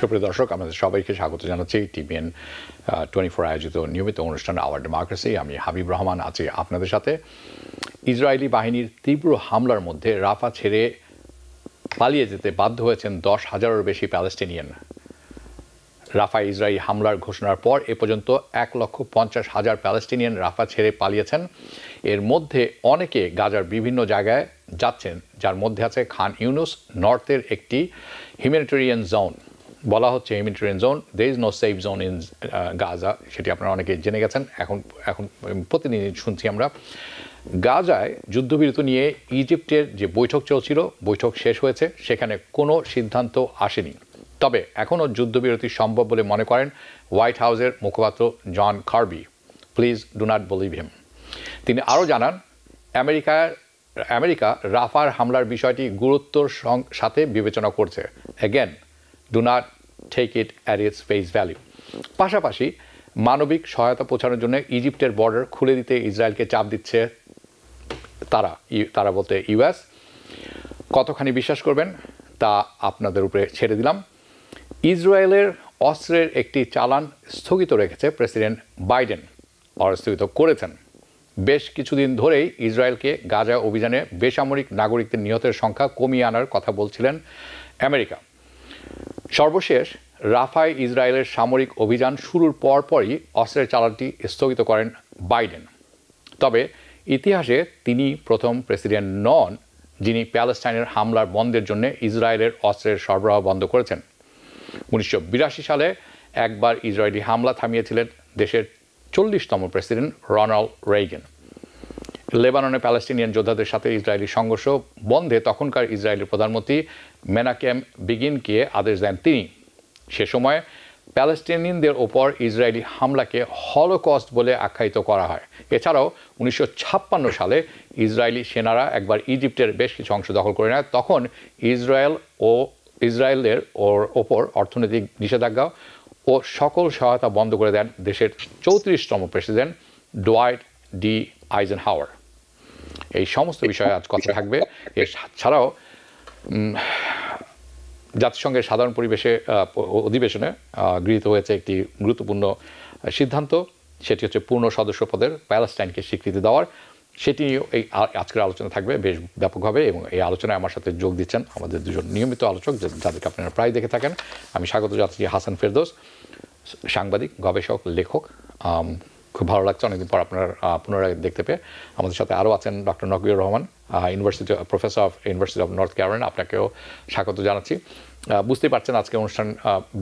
সুপ্রিয় দর্শক, আমাদের সবাইকে স্বাগত জানাচ্ছি টিভিএন 24 আয়োজিত নিয়মিত অনুষ্ঠান আওয়ার ডেমোক্রেসি। আমি হাবিব রহমান আছি আপনাদের সাথে। ইসরায়েলি বাহিনীর তীব্র হামলার মধ্যে রাফা ছেড়ে পালিয়ে যেতে বাধ্য হয়েছেন 10,000-এর বেশি প্যালেস্টিনিয়ান। রাফায় ইসরায়েলি হামলার ঘোষণার পর এ পর্যন্ত 1,50,000 প্যালেস্টিনিয়ান রাফা ছেড়ে পালিয়েছেন। এর মধ্যে অনেকে গাজার বিভিন্ন জায়গায় যাচ্ছেন, যার মধ্যে আছে খান ইউনুস নর্থের একটি হিউম্যানিটেরিয়ান জোন। বলা হচ্ছে humanitarian zone, there is no safe zone in Gaza, সেটি আপনারা অনেকে জেনে গেছেন। এখন প্রতিদিন শুনছি আমরা। গাজায় যুদ্ধবিরতি নিয়ে ইজিপ্টের যে বৈঠক চলছিল, বৈঠক শেষ হয়েছে, সেখানে কোনো সিদ্ধান্ত আসেনি। তবে এখনও যুদ্ধবিরতি সম্ভব বলে মনে করেন হোয়াইট হাউসের মুখপাত্র John Kirby. Please do not believe him. তিনি আরও জানান, আমেরিকা রাফার হামলার বিষয়টি গুরুত্বর সাথে বিবেচনা করছে। Again, do not take it at its face value. পাশাপাশি মানবিক সহায়তা পৌঁছানোর জন্য ইজিপ্টের বর্ডার খুলে দিতে ইসরায়েলকে চাপ দিচ্ছে তারা বলতে ইউএস। কতখানি বিশ্বাস করবেন তা আপনাদের উপরে ছেড়ে দিলাম। ইসরায়েলের অস্ত্রের একটি চালান স্থগিত রেখেছে প্রেসিডেন্ট বাইডেন, স্থগিত করেছেন। বেশ কিছুদিন ধরেই ইসরায়েলকে গাজা অভিযানে বেসামরিক নাগরিকদের নিহতের সংখ্যা কমিয়ে আনার কথা বলছিলেন আমেরিকা। সর্বশেষ রাফায় ইসরায়েলের সামরিক অভিযান শুরুর পরপরই অস্ত্রের চালানটি স্থগিত করেন বাইডেন। তবে ইতিহাসে তিনি প্রথম প্রেসিডেন্ট নন যিনি প্যালেস্টাইনের হামলার বন্ধের জন্য ইসরায়েলের অস্ত্রের সরবরাহ বন্ধ করেছেন। 1982 সালে একবার ইসরায়েলি হামলা থামিয়েছিলেন দেশের 40তম প্রেসিডেন্ট রোনাল্ড রেইগান। লেবাননে প্যালেস্টিনিয়ান যোদ্ধাদের সাথে ইসরায়েলি সংঘর্ষ বন্ধে তখনকার ইসরায়েলের প্রধানমন্ত্রী মেনাকেম বেগিনকে আদেশ দেন তিনি। সে সময় প্যালেস্টিনিয়ানদের ওপর ইসরায়েলি হামলাকে হলোকস্ট বলে আখ্যায়িত করা হয়। এছাড়াও 1956 সালে ইসরায়েলি সেনারা একবার ইজিপ্টের বেশ কিছু অংশ দখল করে নেয়। তখন ইসরায়েলের ওপর অর্থনৈতিক নিষেধাজ্ঞা ও সকল সহায়তা বন্ধ করে দেন দেশের 34তম প্রেসিডেন্ট ডোয়াইট ডি আইজেনহাওয়ার। এই সমস্ত বিষয়ে আজ কথা থাকবে। এছাড়াও জাতিসংঘের সাধারণ অধিবেশনে গৃহীত হয়েছে একটি গুরুত্বপূর্ণ সিদ্ধান্ত, সেটি হচ্ছে পূর্ণ সদস্য পদের প্যালেস্টাইনকে স্বীকৃতি দেওয়ার। সেটি এই আজকের আলোচনা থাকবে বেশ ব্যাপকভাবে, এবং এই আলোচনায় আমার সাথে যোগ দিচ্ছেন আমাদের দুজন নিয়মিত আলোচক, যাদেরকে আপনারা প্রায় দেখে থাকেন। আমি স্বাগত জানাচ্ছি হাসান ফেরদৌস, সাংবাদিক, গবেষক, লেখক। খুব ভালো লাগছে অনেকদিন পর আপনার পুনরায় দেখতে পেয়ে। আমাদের সাথে আরও আছেন doctor Nokiur Rahman, professor of university of North Carolina. আপনাকেও স্বাগত জানাচ্ছি। বুঝতেই পারছেন আজকের অনুষ্ঠান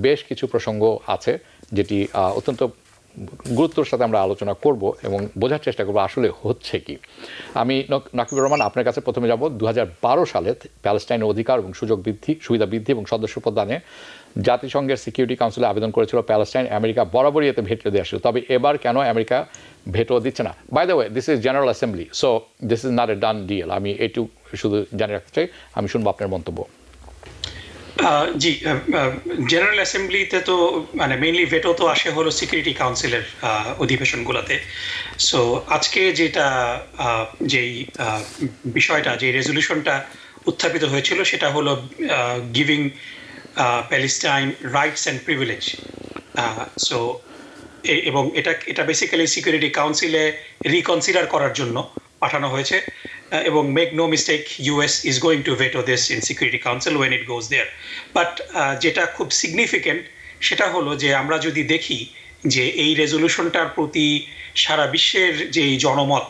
বেশ কিছু প্রসঙ্গ আছে যেটি অত্যন্ত গুরুত্বের সাথে আমরা আলোচনা করব এবং বোঝার চেষ্টা করবো আসলে হচ্ছে কি। আমি নকিবুর রহমান আপনার কাছে প্রথমে যাব। 2012 সালে প্যালেস্টাইনের অধিকার এবং সুবিধা বৃদ্ধি এবং সদস্য প্রদানে জাতিসংঘের সিকিউরিটি কাউন্সিলে আবেদন করেছিল প্যালেস্টাইন। আমেরিকা বরাবরই এতে ভেটো দিয়ে আসছিল। তবে এবার কেন আমেরিকা ভেটো দিচ্ছে না? By the way, this is General Assembly, so this is not a done deal. আমি এইটুকু শুধু জানিয়ে রাখতে চাই। আমি শুনবো আপনার মন্তব্য। জি, জেনারেল অ্যাসেম্বলিতে তো মানে মেইনলি ভেটো তো আসে হলো সিকিউরিটি কাউন্সিলের অধিবেশনগুলোতে। সো আজকে যেই বিষয়টা, যে রেজলিউশনটা উত্থাপিত হয়েছিল, সেটা হলো giving Palestine rights and privilege. So এবং এটা বেসিক্যালি সিকিউরিটি কাউন্সিলে রিকনসিডার করার জন্য পাঠানো হয়েছে। এবং make no mistake, US is going to veto this in Security Council when it goes there. But যেটা খুব সিগনিফিকেন্ট সেটা হলো যে আমরা যদি দেখি যে এই রেজলিউশনটার প্রতি সারা বিশ্বের যে জনমত,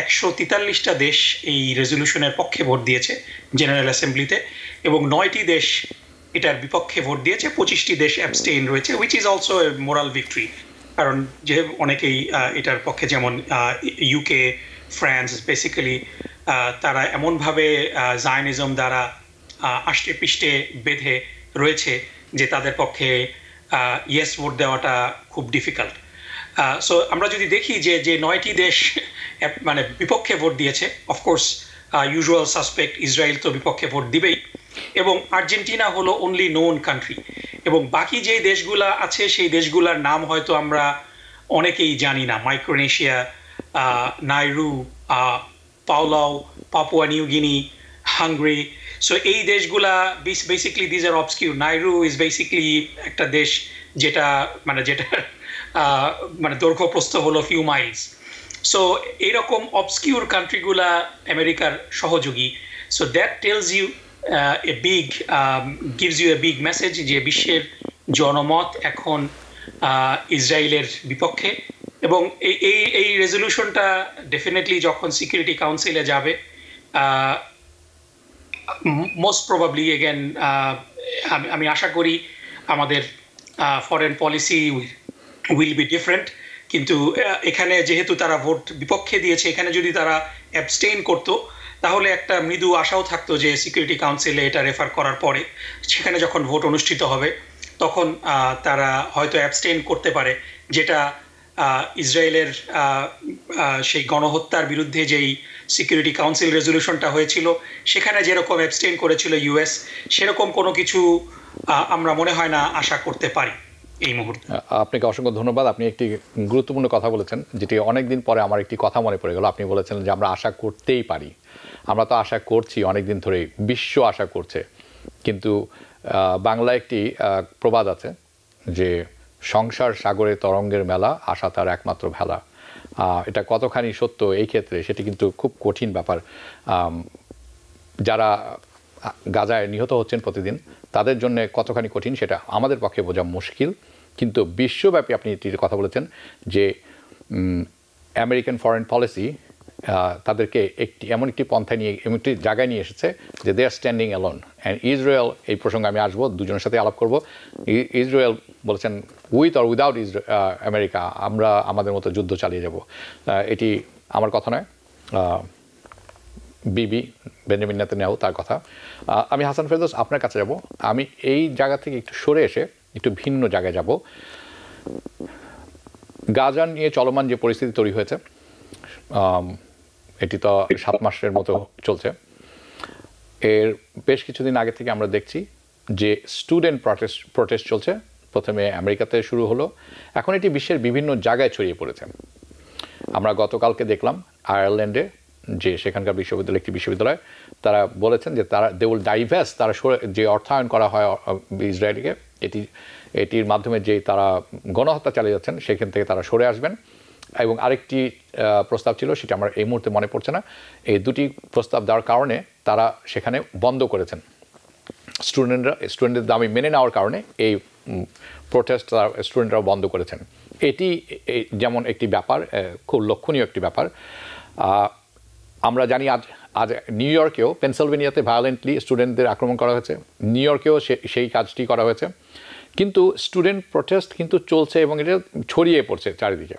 143টা দেশ এই রেজলিউশনের পক্ষে ভোট দিয়েছে জেনারেল অ্যাসেম্বলিতে, এবং 9টি দেশ এটার বিপক্ষে ভোট দিয়েছে, 25টি দেশ অ্যাবস্টেইন রয়েছে, which is also a moral victory. কারণ যে অনেকেই এটার পক্ষে, যেমন ইউকে, ফ্রান্স, বেসিক্যালি তারা এমনভাবে জায়নিজম দ্বারা আষ্টে পৃষ্ঠে বেঁধে রয়েছে যে তাদের পক্ষে ইয়েস ভোট দেওয়াটা খুব ডিফিকাল্ট। সো আমরা যদি দেখি যে 9টি দেশ মানে বিপক্ষে ভোট দিয়েছে, অফকোর্স ইউজুয়াল সাসপেক্ট ইসরায়েল তো বিপক্ষে ভোট দিবেই, এবং আর্জেন্টিনা হলো অনলি নোন কান্ট্রি। এবং বাকি যে দেশগুলা আছে সেই দেশগুলার নাম হয়তো আমরা অনেকেই জানি না। Micronesia, Nauru, Palau, Papua New Guinea, Hungary. So এই দেশগুলা basically these are obscure. Nauru is basically একটা দেশ যেটা মানে দৈর্ঘ্য প্রস্থ হলো ফিউ মাইলস। সো এইরকম অবস্কিউর কান্ট্রিগুলা আমেরিকার সহযোগী। So that tells you a big gives you a big message যে বিশ্বের জনমত এখন ইসরায়েলের বিপক্ষে। এবং এই রেজলিউশনটা ডেফিনেটলি যখন সিকিউরিটি কাউন্সিলে যাবে, মোস্ট প্রবাবলি এগেন আমি আশা করি আমাদের foreign policy will be different. কিন্তু এখানে যেহেতু তারা ভোট বিপক্ষে দিয়েছে, এখানে যদি তারা অ্যাবস্টেইন করতো তাহলে একটা মৃদু আশাও থাকতো যে সিকিউরিটি কাউন্সিলে এটা রেফার করার পরে সেখানে যখন ভোট অনুষ্ঠিত হবে তখন তারা হয়তো অ্যাবস্টেইন করতে পারে, যেটা ইসরায়েলের সেই গণহত্যার বিরুদ্ধে যেই সিকিউরিটি কাউন্সিল রেজলিউশনটা হয়েছিল সেখানে যেরকম অ্যাবস্টেইন করেছিল ইউএস, সেরকম কোনো কিছু আমরা মনে হয় না আশা করতে পারি এই মুহূর্তে। আপনাকে অসংখ্য ধন্যবাদ। আপনি একটি গুরুত্বপূর্ণ কথা বলেছেন, যেটি অনেকদিন পরে আমার একটি কথা মনে পড়ে গেল। আপনি বলেছেন যে আমরা আশা করতেই পারি। আমরা তো আশা করছি অনেকদিন ধরেই, বিশ্ব আশা করছে। কিন্তু বাংলায় একটি প্রবাদ আছে যে সংসার সাগরে তরঙ্গের মেলা, আশা তার একমাত্র ভেলা। এটা কতখানি সত্য এই ক্ষেত্রে সেটি কিন্তু খুব কঠিন ব্যাপার। যারা গাজায় নিহত হচ্ছেন প্রতিদিন, তাদের জন্য কতখানি কঠিন সেটা আমাদের পক্ষে বোঝা মুশকিল। কিন্তু বিশ্বব্যাপী আপনি এটির কথা বলেছেন যে আমেরিকান ফরেন পলিসি তাদেরকে এমন একটি পন্থায় নিয়ে, এমন একটি জায়গায় নিয়ে এসেছে যে দে আর স্ট্যান্ডিং অ্যালোন। অ্যান্ড ইসরায়েল, এই প্রসঙ্গে আমি আসবো, দুজনের সাথে আলাপ করব। ইসরায়েল বলেছেন উইথ অর উইদাউট আমেরিকা আমরা আমাদের মতো যুদ্ধ চালিয়ে যাব। এটি আমার কথা নয়, বেঞ্জামিন নেতানিয়াহু তার কথা। আমি হাসান ফেরদৌস আপনার কাছে যাব। আমি এই জায়গা থেকে একটু সরে এসে একটু ভিন্ন জায়গায় যাব। গাজা নিয়ে চলমান যে পরিস্থিতি তৈরি হয়েছে, এটি তো 7 মাসের মতো চলছে। এর বেশ কিছুদিন আগে থেকে আমরা দেখছি যে স্টুডেন্ট প্রটেস্ট চলছে। প্রথমে আমেরিকাতে শুরু হলো, এখন এটি বিশ্বের বিভিন্ন জায়গায় ছড়িয়ে পড়েছে। আমরা গতকালকে দেখলাম আয়ারল্যান্ডে যে সেখানকার বিশ্ববিদ্যালয়, একটি বিশ্ববিদ্যালয়, তারা বলেছেন যে তারা দে উইল ডাইভার্স, তারা যে অর্থায়ন করা হয় ইসরায়েলকে, এটির মাধ্যমে যে তারা গণহত্যা চালিয়ে যাচ্ছেন সেখান থেকে তারা সরে আসবেন। এবং আরেকটি প্রস্তাব ছিল, সেটা আমার এই মুহূর্তে মনে পড়ছে না। এই দুটি প্রস্তাব দেওয়ার কারণে তারা সেখানে বন্ধ করেছেন। স্টুডেন্টদের দাবি মেনে নেওয়ার কারণে এই প্রোটেস্ট স্টুডেন্টরাও বন্ধ করেছেন। এটি যেমন একটি ব্যাপার, খুব লক্ষণীয় একটি ব্যাপার। আমরা জানি আজ নিউ ইয়র্কেও, পেনসিলভেনিয়াতে ভায়োলেন্টলি স্টুডেন্টদের আক্রমণ করা হয়েছে। নিউ ইয়র্কেও সেই কাজটি করা হয়েছে। কিন্তু স্টুডেন্ট প্রোটেস্ট কিন্তু চলছে এবং এটা ছড়িয়ে পড়ছে চারিদিকে।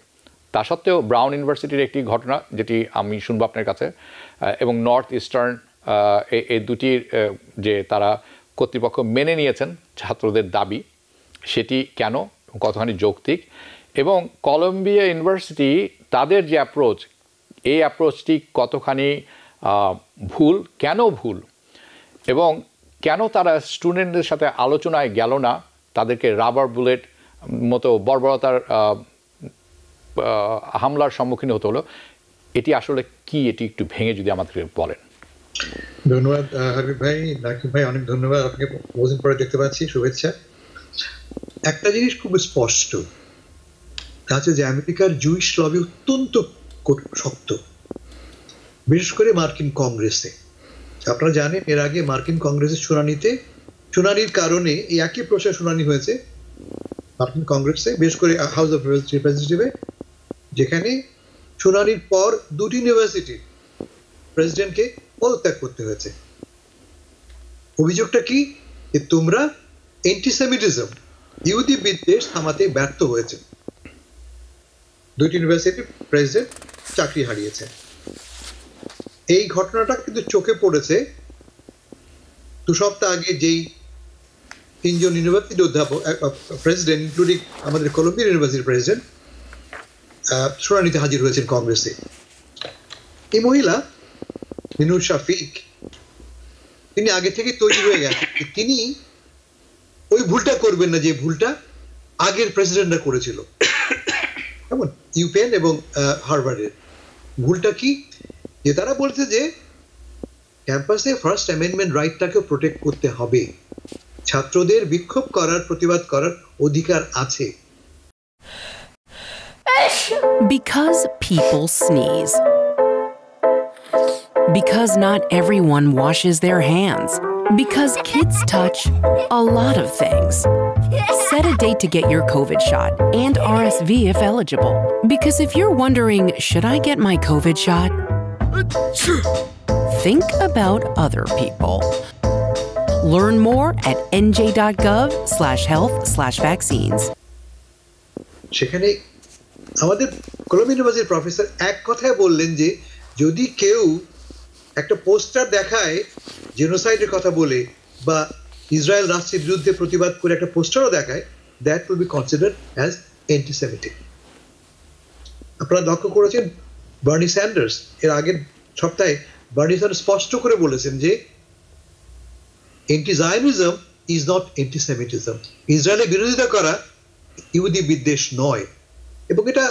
তা সত্ত্বেও ব্রাউন ইউনিভার্সিটির একটি ঘটনা, যেটি আমি শুনবো আপনার কাছে, এবং নর্থ ইস্টার্ন, এই দুটির যে তারা কর্তৃপক্ষ মেনে নিয়েছেন ছাত্রদের দাবি, সেটি কেন, কতখানি যৌক্তিক, এবং কলম্বিয়া ইউনিভার্সিটি তাদের যে অ্যাপ্রোচ, এই অ্যাপ্রোচটি কতখানি ভুল, কেন ভুল, এবং কেন তারা স্টুডেন্টদের সাথে আলোচনায় গেল না, তাদেরকে রাবার বুলেট মতো বর্বরতার হামলার সম্মুখীন হতে হলো। এটি আসলে কি, এটি একটু ভেঙে যদি আমাদেরকে বলেন। ধন্যবাদ হাবিব ভাই, রাকিব ভাই, অনেক ধন্যবাদ। আপনাকে বহুদিন পরে দেখতে পাচ্ছি, শুভেচ্ছা। একটা জিনিস খুব স্পষ্ট, তা হচ্ছে যে আমেরিকার জুইশ লবি অত্যন্ত শক্ত, বিশেষ করে মার্কিন কংগ্রেসে। আপনারা জানেন এর আগে মার্কিন কংগ্রেসের শুনানির কারণে এই একই প্রশ্নের শুনানি হয়েছে মার্কিন কংগ্রেসে, বিশেষ করে হাউস অফ রিপ্রেজেন্টেটিভে, যেখানে শুনানির পর দুটি ইউনিভার্সিটি প্রেসিডেন্টকে পদত্যাগ করতে হয়েছে। অভিযোগটা কি? যে তোমরা অ্যান্টিসেমিটিজম, ইহুদি বিদ্বেষ থামাতে ব্যর্থ হয়েছে। দুইটি ইউনিভার্সিটির প্রেসিডেন্ট চাকরি হারিয়েছে। এই ঘটনাটা কিন্তু চোখে পড়েছে 2 সপ্তাহ আগে, যেই 3জন ইউনিভার্সিটি অধ্যাপক, প্রেসিডেন্ট ইনক্লুডিং আমাদের কলম্বিয়া ইউনিভার্সিটির প্রেসিডেন্ট, শুনানিতে হাজির হয়েছেন কংগ্রেসে। এই মহিলা মিনুর শাফিক, তিনি আগে থেকে তৈরি হয়ে গেছেন, তিনি ওই ভুলটা করবেন না যে ভুলটা আগের প্রেসিডেন্টরা করেছিল। কেমন? ইউপেন এবং হার্ভার্ডের ভুলটা কি? যে তারা বলছে যে ক্যাম্পাসে ফার্স্ট অ্যামেন্ডমেন্ট রাইটটাকে প্রোটেক্ট করতে হবে। ছাত্রদের বিক্ষোভ করার, প্রতিবাদ করার অধিকার আছে। Because people sneeze. Because not everyone washes their hands. Because kids touch a lot of things. Set a date to get your COVID shot and RSV if eligible. Because if you're wondering, should I get my COVID shot? Think about other people. Learn more at nj.gov/health/vaccines. সেখানে আমাদের Colombia ইউনিভার্সিটির professor এক কথায় বললেন যে যদি কেউ একটা পোস্টার দেখায় জেনোসাইডের কথা বলে বা ইসরায়েল রাষ্ট্রের বিরুদ্ধে প্রতিবাদ করে একটা পোস্টারও দেখায়, that will be considered as antisemitic. আপনারা লক্ষ্য করেছেন বার্নি স্যান্ডার্স এর আগের সপ্তাহে বার্নি স্যান্ডার্স স্পষ্ট করে বলেছেন যে অ্যান্টি-জায়নিজম ইজ নট অ্যান্টিসেমিটিজম। ইসরায়েলের বিরোধিতা করা ইহুদি বিদ্বেষ নয়। এবং এটা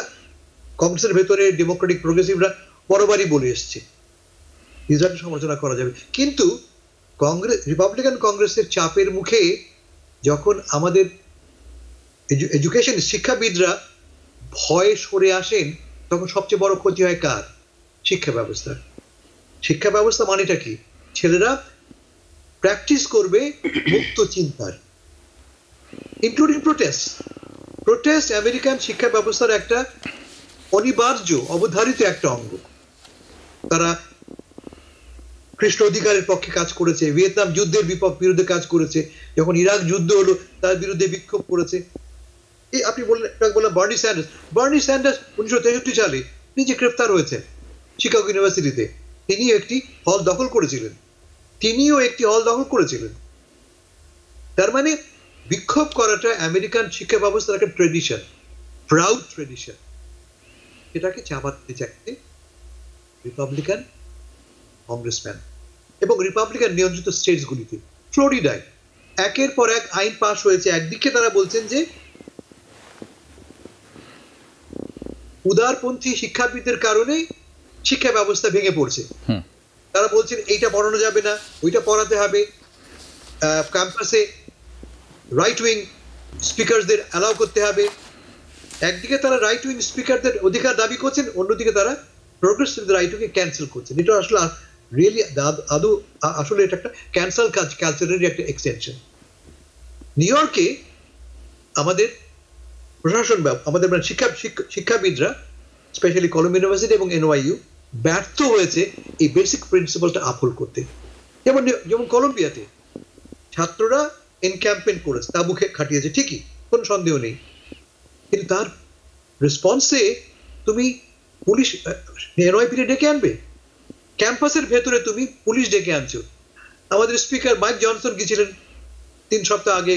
কংগ্রেসের ভেতরে ডেমোক্রেটিক প্রোগ্রেসিভরা বরাবরই বলে এসছে, ইসরায়েলের সমালোচনা করা যাবে। কিন্তু কংগ্রেস, রিপাবলিকান কংগ্রেসের চাপের মুখে যখন আমাদের এডুকেশন শিক্ষাবিদরা ভয়ে সরে আসেন, তখন সবচেয়ে বড় ক্ষতি হয় কার? শিক্ষা ব্যবস্থা। শিক্ষা ব্যবস্থা মানেটা কি? ছেলেরা প্র্যাকটিস করবে মুক্ত চিন্তার, ইনক্লুডিং প্রোটেস্ট। প্রোটেস্ট আমেরিকান শিক্ষা ব্যবস্থার একটা অনিবার্য, অবধারিত একটা অঙ্গ। তারা কৃষ্ণ অধিকারের পক্ষে কাজ করেছে, ভিয়েতনাম যুদ্ধের বিরুদ্ধে কাজ করেছে, যখন ইরাক যুদ্ধ হলো তার বিরুদ্ধে বিক্ষোভ করেছে। এই আপনি বললেন বার্নি স্যান্ডার্স। বার্নি স্যান্ডার্স 1963 সালে নিজে গ্রেফতার হয়েছেন শিকাগো ইউনিভার্সিটিতে। তিনিও একটি হল দখল করেছিলেন। তার মানে বিক্ষোভ করাটা আমেরিকান শিক্ষা ব্যবস্থার একটা ট্রেডিশন, প্রাউড ট্রেডিশন। এটাকে চাপাতে চাইতে রিপাবলিকান কংগ্রেসম্যান এবং রিপাবলিকান নিয়ন্ত্রিত স্টেটসগুলিতে, ফ্লোরিডায় একের পর এক আইন পাশ হয়েছে। একদিকে তারা বলছেন যে উদারপন্থী শিক্ষাবিদদের কারণে শিক্ষা ব্যবস্থা ভেঙে পড়ছে। তারা বলছেন এইটা পড়ানো যাবে না, ওইটা পড়াতে হবে, ক্যাম্পাসে রাইট উইং স্পিকারদের অ্যালাউ করতে হবে। একদিকে তারা রাইট উইং স্পিকারদের অধিকার দাবি করছেন, অন্যদিকে তারা প্রোগ্রেসিভ রাইট উইংকে ক্যান্সেল করছেন। এটা আসলে রিয়েলি আসলে এটা একটা ক্যান্সেল কালচারের একটা এক্সটেনশন। নিউ ইয়র্কে আমাদের প্রশাসন, আমাদের শিক্ষাবিদরা, স্পেশালি কলম্বিয়া ইউনিভার্সিটি এবং NYU ব্যর্থ হয়েছে এই বেসিক প্রিন্সিপালটা আপহোল্ড করতে। যেমন কলম্বিয়াতে ছাত্ররা এনক্যাম্পমেন্ট করেছে, তাবু খাটিয়েছে, ঠিকই, কোনো সন্দেহ নেই। কিন্তু তার রেসপন্সে তুমি পুলিশ NYPD ডেকে আনবে, ক্যাম্পাসের ভেতরে তুমি পুলিশ ডেকে আনছো। আমাদের স্পিকার মাইক জনসন গিয়েছিলেন 3 সপ্তাহ আগে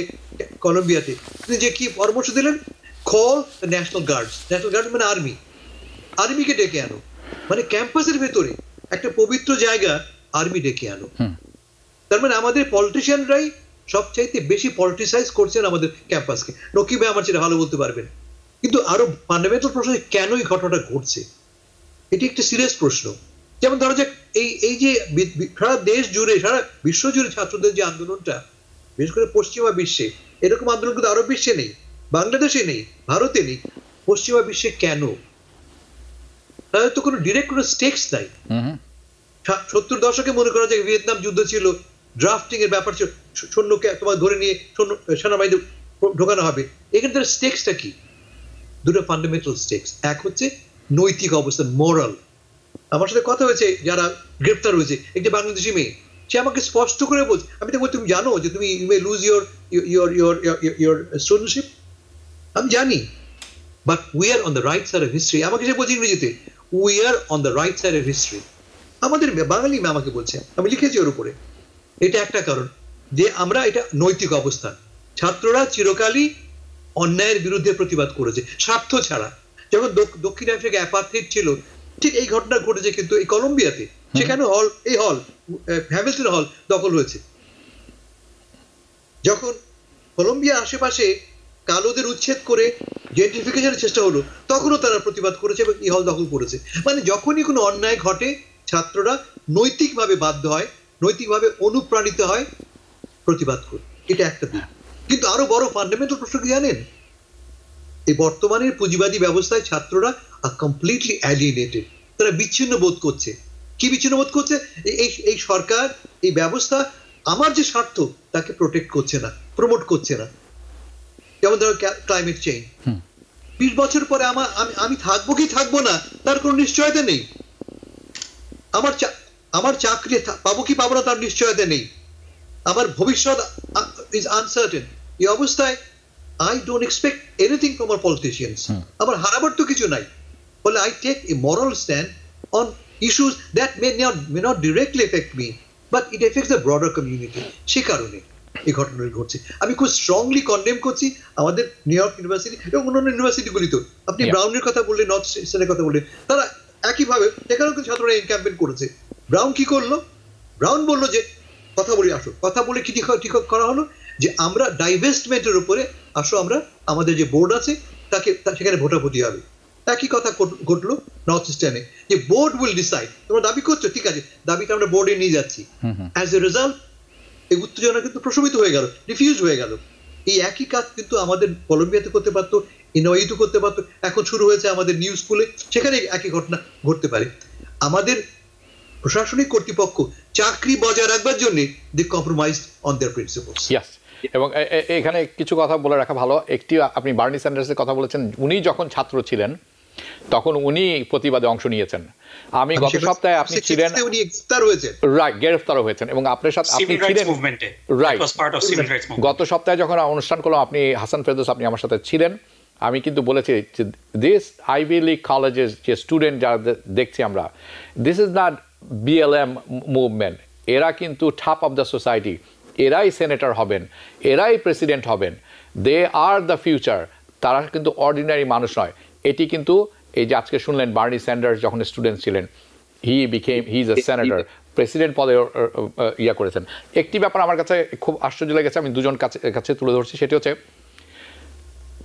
কলম্বিয়াতে, তিনি যে কি পরামর্শ দিলেন, call the National Guards. National Guard মানে আর্মিকে ডেকে আনো। মানে ক্যাম্পাসের ভেতরে একটা পবিত্র জায়গা, আর্মি ডেকে আনো। তার মানে আমাদের পলিটিশিয়ানরাই সবচাইতে বেশি পলিটিসাইজ করছেন আমাদের ক্যাম্পাসকে। নকিব ভাই আমার সেটা ভালো বলতে পারবেন। কিন্তু আরো ফান্ডামেন্টাল প্রশ্ন, কেন এই ঘটনাটা ঘটছে, এটি একটা সিরিয়াস প্রশ্ন। যেমন ধরো যে এই যে সারা দেশ জুড়ে, সারা বিশ্ব জুড়ে ছাত্রদের যে আন্দোলনটা, বিশেষ করে পশ্চিমা বিশ্বে, এরকম আন্দোলন কিন্তু আরব বিশ্বে নেই, বাংলাদেশে নেই, ভারতে নেই। পশ্চিমা বিশ্বে কেন? তাদের তো কোনো ডিরেক্ট কোনো স্টেকস নাই। 70 দশকে মনে করা যায় ভিয়েতনাম যুদ্ধ ছিল, ড্রাফটিং এর ব্যাপার ছিল, সৈন্যকে তোমার ধরে নিয়ে সেনাবাহিনী ঢোকানো হবে। এখানে তার স্টেকসটা কি? দুটো ফান্ডামেন্টাল স্টেকস। এক হচ্ছে নৈতিক অবস্থান, মোরাল। আমার সাথে কথা হয়েছে যারা গ্রেপ্তার হয়েছে, একটি বাংলাদেশি মেয়ে, সে আমাকে স্পষ্ট করে বলছে, আমি তো বলি তুমি জানো যে তুমি you may lose your studentship. আমি জানি, but we are on the right side of history. আমাকে সে বলছে ইংরেজিতে, we are on the right side of history. আমাদের বাঙালি মেয়ে আমাকে বলছে, আমি লিখেছি ওর উপরে। এটা একটা কারণ যে আমরা, এটা নৈতিক অবস্থান। ছাত্ররা চিরকালই অন্যায়ের বিরুদ্ধে প্রতিবাদ করেছে স্বার্থ ছাড়া। যখন দক্ষিণ আফ্রিকা অ্যাপার্থাইড ছিল, ঠিক এই ঘটনা ঘটেছে কিন্তু এই কলম্বিয়াতে। সেখানে হ্যামিল্টন হল দখল হয়েছে। যখন কলম্বিয়ার আশেপাশে কালোদের উচ্ছেদ করে জেন্ট্রিফিকেশনের চেষ্টা হলো, তখনও তারা প্রতিবাদ করেছে এবং এই হল দখল করেছে। মানে যখনই কোনো অন্যায় ঘটে, ছাত্ররা নৈতিকভাবে বাধ্য হয় নৈতিকভাবে অনুপ্রাণিত হয় প্রতিবাদ করে, এটা একটা দিক। কিন্তু আরো বড় ফান্ডামেন্টাল প্রশ্ন কি জানেন? এই বর্তমানের পুঁজিবাদী ব্যবস্থায় ছাত্ররা আর কমপ্লিটলি অ্যালিয়েনেটেড, তারা বিচ্ছিন্ন বোধ করছে। কি বিচ্ছিন্ন বোধ করছে? এই সরকার, এই ব্যবস্থা আমার যে স্বার্থ তাকে প্রোটেক্ট করছে না, প্রমোট করছে না। যেমন ধরো ক্লাইমেট চেঞ্জ, 20 বছর পরে আমি থাকবো কি থাকবো না তার কোনো নিশ্চয়তা নেই। আমার চাকরি পাবো কি পাবো না তার নিশ্চয়তা নেই। আমার ভবিষ্যৎ ইজ আনসার্টেন। এই অবস্থায় I don't expect anything from our politicians. আমার হারাবার তো কিছু নাই। ফলে I take a moral stand on issues that may not directly affect me, but it affects the broader community. সে কারণে এই ঘটনাটি ঘটছে। আমি খুব স্ট্রংলি কন্ডেম করছি আমাদের নিউ ইয়র্ক ইউনিভার্সিটি এবং অন্যান্য ইউনিভার্সিটিগুলিতে। আপনি ব্রাউনের কথা বললেন, নর্থ ইস্টার্নের কথা বললেন, তারা একইভাবে সেখানেও কিন্তু ছাত্ররা এনক্যাম্পমেন্ট করেছে। ব্রাউন কি করলো? ব্রাউন বললো যে কথা বলি আসো, কথা বলে কি ঠিক করা হলো যে আমরা ডাইভেস্টমেন্টের উপরে আসো, আমরা আমাদের যে বোর্ড আছে তাকে সেখানে ভোটাভুটি হবে। একই কথা ঘটলো নর্থ ইস্টার্নে, যে বোর্ড উইল ডিসাইড। তোমরা দাবি করছো, ঠিক আছে, দাবিটা আমরা বোর্ডে নিয়ে যাচ্ছি। অ্যাজ এ রেজাল্ট এই উত্তেজনা কিন্তু প্রশমিত হয়ে গেল, ডিফিউজ হয়ে গেল। এই একই কাজ কিন্তু আমাদের কলম্বিয়াতে করতে পারতো, ইনোয়াইতে করতে পারতো। এখন শুরু হয়েছে আমাদের নিউ স্কুলে, সেখানে একই ঘটনা ঘটতে পারে। আমাদের প্রশাসনিক কর্তৃপক্ষ চাকরি বজায় রাখবার জন্য they compromise on their principles. Yes, এবং এখানে কিছু কথা বলে রাখা ভালো। একটি, আপনি বার্নি স্যান্ডার্সের কথা বলেছেন, উনি যখন ছাত্র ছিলেন তখন উনি প্রতিবাদে অংশ নিয়েছেন। আমি গত সপ্তাহে, আপনি ছিলেন, রাইট, গ্রেফতারও হয়েছেন এবং আপনার সাথে আপনি ছিলেন, রাইট, গত সপ্তাহে যখন অনুষ্ঠান করলাম, আপনি হাসান ফেরদৌস, আপনি আমার সাথে ছিলেন। আমি কিন্তু বলেছি যে দিস আইভি লিগ কলেজের যে স্টুডেন্ট যারা দেখছি আমরা, this is not BLM movement. এরা কিন্তু টপ অফ দ্য সোসাইটি, এরাই সেনেটর হবেন, এরাই প্রেসিডেন্ট হবেন, দে আর দ্য ফিউচার। তারা কিন্তু অর্ডিনারি মানুষ নয়। এটি কিন্তু এই যে আজকে শুনলেন বার্নি স্যান্ডার্স যখন স্টুডেন্ট ছিলেন, he is a senator, president পদে ইয়া করেছেন। একটি ব্যাপার আমার কাছে খুব আশ্চর্য লেগেছে, আমি দুজন কাছে তুলে ধরছি। সেটি হচ্ছে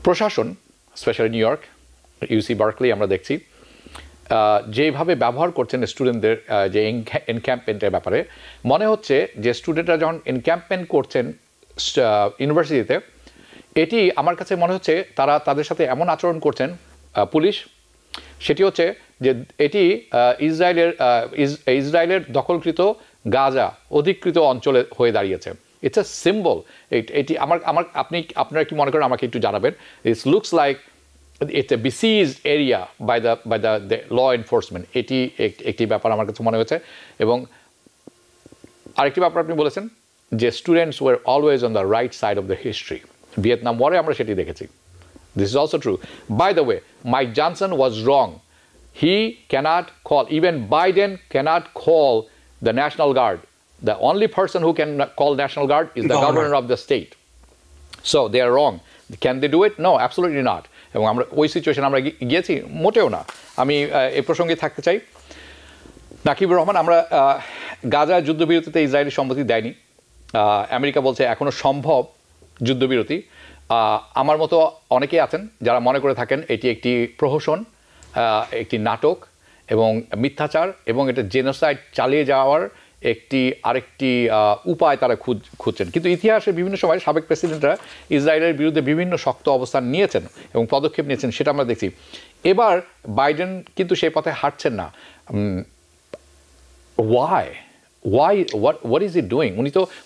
প্রশাসন, specially New York, UC Berkeley, আমরা দেখছি যেভাবে ব্যবহার করছেন স্টুডেন্টদের যে এনক্যাম্পমেন্টের ব্যাপারে। মনে হচ্ছে যে স্টুডেন্টরা যখন এনক্যাম্পমেন্ট করছেন ইউনিভার্সিটিতে, এটি আমার কাছে মনে হচ্ছে তারা তাদের সাথে এমন আচরণ করছেন পুলিশ, সেটি হচ্ছে যে এটি ইসরায়েলের দখলকৃত গাজা অধিকৃত অঞ্চলে হয়ে দাঁড়িয়েছে। It's a symbol. এটি আপনারা কি মনে করেন আমাকে একটু জানাবেন। It's looks like it's a besieged area by the law enforcement. এটি একটি ব্যাপার আমার কাছে মনে হয়েছে। এবং আরেকটি ব্যাপার আপনি বলেছেন যে students were always on the right side of the history. Vietnam ওয়ারে আমরা সেটি দেখেছি। This is also true. By the way, Mike Johnson was wrong. He can't call, even Biden can't call the National Guard. The only person who can call National Guard is the governor of the state. So they are wrong. Can they do it? No, absolutely not. এবং আমরা ওই situation আমরা গিয়েছি? মোটেও না। আমি এই প্রসঙ্গে থাকতে চাই। নাকিবুর রহমান, আমরা গাজা যুদ্ধবিরতিতে ইসরায়েলি সম্মতি দেয়নি। আমেরিকা বলছে এখনও সম্ভব যুদ্ধবিরতি। আমার মতো অনেকেই আছেন যারা মনে করে থাকেন এটি একটি প্রহসন, একটি নাটক এবং মিথ্যাচার, এবং এটা জেনোসাইড চালিয়ে যাওয়ার আরেকটি উপায় তারা খুঁজছেন। কিন্তু ইতিহাসে বিভিন্ন সময় সাবেক প্রেসিডেন্টরা ইসরায়েলের বিরুদ্ধে বিভিন্ন শক্ত অবস্থান নিয়েছেন এবং পদক্ষেপ নিয়েছেন, সেটা আমরা দেখছি। এবার বাইডেন কিন্তু সেই পথে হাঁটছেন না। What is E doing?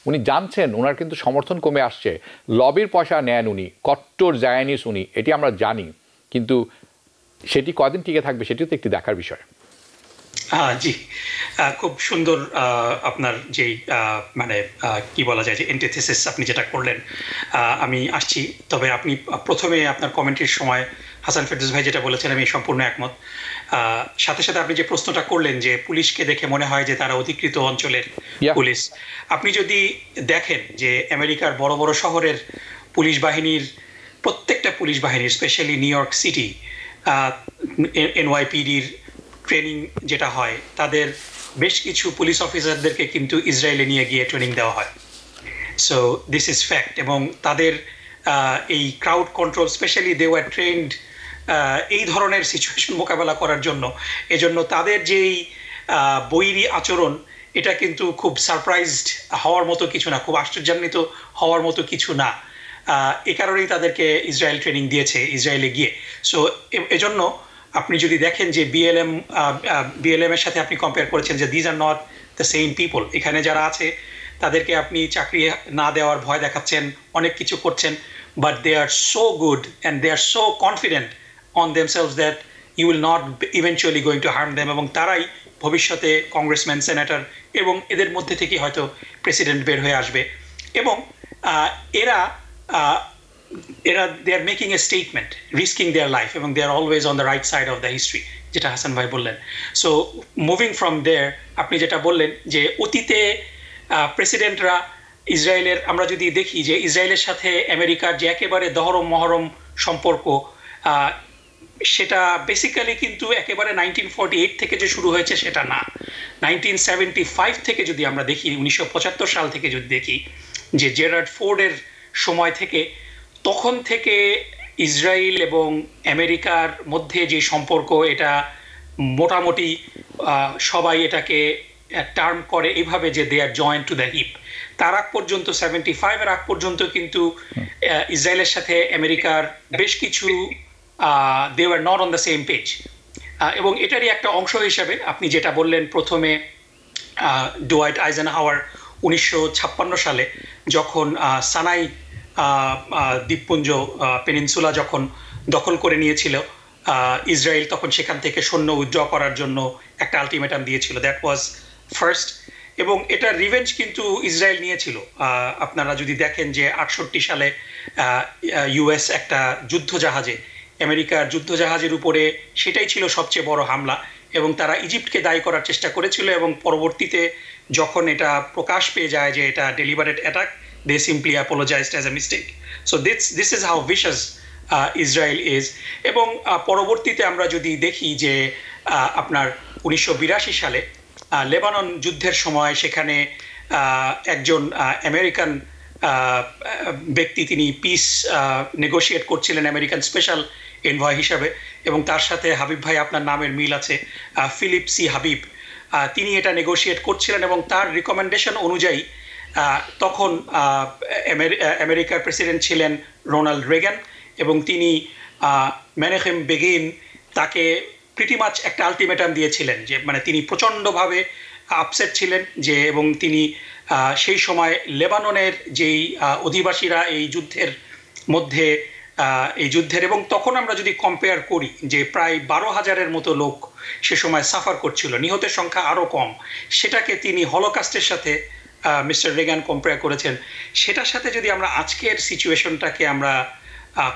উনি জানছেন ওনার কিন্তু সমর্থন কমে আসছে, লবির পয়সা নেন উনি, কট্টর জায়ানিস উনি, এটি আমরা জানি। কিন্তু সেটি কয়দিন টিকে থাকবে সেটিও তো একটি দেখার বিষয়। জি, খুব সুন্দর আপনার যেই মানে কি বলা যায় যে এন্টিথেসিস আপনি যেটা করলেন, আমি আসছি। তবে আপনি প্রথমে আপনার কমেন্টের সময় হাসান ফেরদৌস ভাই যেটা বলেছেন আমি সম্পূর্ণ একমত। সাথে সাথে আপনি যে প্রশ্নটা করলেন যে পুলিশকে দেখে মনে হয় যে তারা অধিকৃত অঞ্চলের পুলিশ, আপনি যদি দেখেন যে আমেরিকার বড় বড় শহরের পুলিশ বাহিনীর, প্রত্যেকটা পুলিশ বাহিনীর, স্পেশালি নিউ ইয়র্ক সিটি NYPDর ট্রেনিং যেটা হয়, তাদের বেশ কিছু পুলিশ অফিসারদেরকে কিন্তু ইসরায়েলে নিয়ে গিয়ে ট্রেনিং দেওয়া হয়। So this is fact. এবং তাদের এই crowd control, specially they were trained এই ধরনের সিচুয়েশন মোকাবেলা করার জন্য। এজন্য তাদের যেই বৈরী আচরণ, এটা কিন্তু খুব সারপ্রাইজড হওয়ার মতো কিছু না, খুব আশ্চর্যান্বিত হওয়ার মতো কিছু না। এ কারণেই তাদেরকে ইসরায়েল ট্রেনিং দিয়েছে ইসরায়েলে গিয়ে। সো এজন্য আপনি যদি দেখেন যে বিএলএম এর সাথে আপনি কম্পেয়ার করেছেন যে these are not the same people. এখানে যারা আছে তাদেরকে আপনি চাকরি না দেওয়ার ভয় দেখাচ্ছেন, অনেক কিছু করছেন, but they are so good and they are so confident on themselves that you will not eventually going to harm them, এবং তারাই ভবিষ্যতে কংগ্রেসম্যান, সেনেটর এবং এদের মধ্যে থেকে হয়তো প্রেসিডেন্ট বের হয়ে আসবে। এবং এরা they are making a statement, risking their life, এবং they are always on the right side of the history, যেটা হাসান ভাই বললেন। সো মুভিং ফ্রম দেয়ার, আপনি যেটা বললেন যে অতীতে প্রেসিডেন্টরা ইসরায়েলের, আমরা যদি দেখি যে ইসরায়েলের সাথে আমেরিকার যে একেবারে দহরম মহরম সম্পর্ক, সেটা বেসিক্যালি কিন্তু একেবারে 1948 থেকে যে শুরু হয়েছে সেটা না। 1975 থেকে যদি আমরা দেখি, 1975 সাল থেকে যদি দেখি, যে জেরার্ড ফোর্ডের সময় থেকে, তখন থেকে ইসরায়েল এবং আমেরিকার মধ্যে যে সম্পর্ক, এটা মোটামুটি সবাই এটাকে টার্ম করে এইভাবে যে দে আর জয়েন্ট টু দ্য হিপ। তার আগ পর্যন্ত 75-এর আগ পর্যন্ত কিন্তু ইসরায়েলের সাথে আমেরিকার বেশ কিছু they were not on the same page, এবং এটারই একটা অংশ হিসেবে আপনি যেটা বললেন প্রথমে, ডুয়াইট আইজেনহাওয়ার 1956 সালে যখন সানাই দ্বীপপুঞ্জ পেনিনসুলা যখন দখল করে নিয়েছিল ইসরায়েল, তখন সেখান থেকে সৈন্য উইথড্র করার জন্য একটা আলটিমেটাম দিয়েছিল, দ্যাট ওয়াজ ফার্স্ট। এবং এটার রিভেঞ্জ কিন্তু ইসরায়েল নিয়েছিল। আপনারা যদি দেখেন যে 68 সালে ইউএস একটা যুদ্ধজাহাজে, আমেরিকার যুদ্ধজাহাজের উপরে, সেটাই ছিল সবচেয়ে বড় হামলা, এবং তারা ইজিপ্টকে দায়ী করার চেষ্টা করেছিল, এবং পরবর্তীতে যখন এটা প্রকাশ পেয়ে যায় যে এটা deliberate attack, they simply apologized as a mistake. So this is how vicious Israel is. এবং পরবর্তীতে আমরা যদি দেখি যে আপনার 1982 সালে লেবানন যুদ্ধের সময় সেখানে একজন আমেরিকান ব্যক্তি, তিনি পিস নেগোশিয়েট করছিলেন আমেরিকান স্পেশাল এনভয় হিসাবে, এবং তার সাথে হাবিব ভাই আপনার নামের মিল আছে, ফিলিপ সি হাবিব, তিনি এটা নেগোশিয়েট করছিলেন, এবং তার রিকমেন্ডেশন অনুযায়ী তখন আমেরিকার প্রেসিডেন্ট ছিলেন রোনাল্ড রেগান, এবং তিনি মেনেহেম বেগিন তাকে প্রিটি মাচ একটা আলটিমেটাম দিয়েছিলেন, যে মানে তিনি প্রচণ্ডভাবে আপসেট ছিলেন যে, এবং তিনি সেই সময় লেবাননের যেই অধিবাসীরা এই যুদ্ধের মধ্যে, এবং তখন আমরা যদি কম্পেয়ার করি যে প্রায় 12,000-এর মতো লোক সে সময় সাফার করছিল, নিহতের সংখ্যা আরও কম, সেটাকে তিনি হলোকাস্টের সাথে মিস্টার রেগান কম্পেয়ার করেছেন। সেটার সাথে যদি আমরা আজকের সিচুয়েশনটাকে আমরা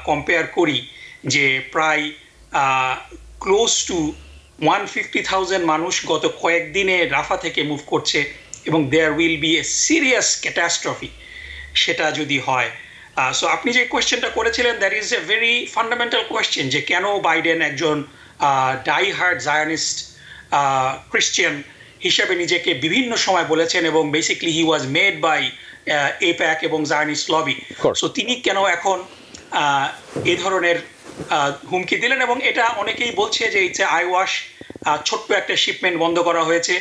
কম্পেয়ার করি, যে প্রায় ক্লোজ টু 150,000 মানুষ গত কয়েকদিনে রাফা থেকে মুভ করছে, এবং there will be a serious catastrophe সেটা যদি হয়। সো আপনি যে কোয়েশ্চেনটা করেছিলেন, that is a very fundamental question, যে কেন বাইডেন একজন ডাই হার্ড জায়নিস্ট খ্রিস্টিয়ান হিসেবে নিজেকে বিভিন্ন সময় বলেছেন, এবং basically he was made by AIPAC এবং জায়নিস্ট লবি। সো তিনি কেন এখন এই ধরনের হুমকি দিলেন? এবং এটা অনেকেই বলছে যে ইটস এ আই ওয়াশ, ছোট্ট একটা শিপমেন্ট বন্ধ করা হয়েছে,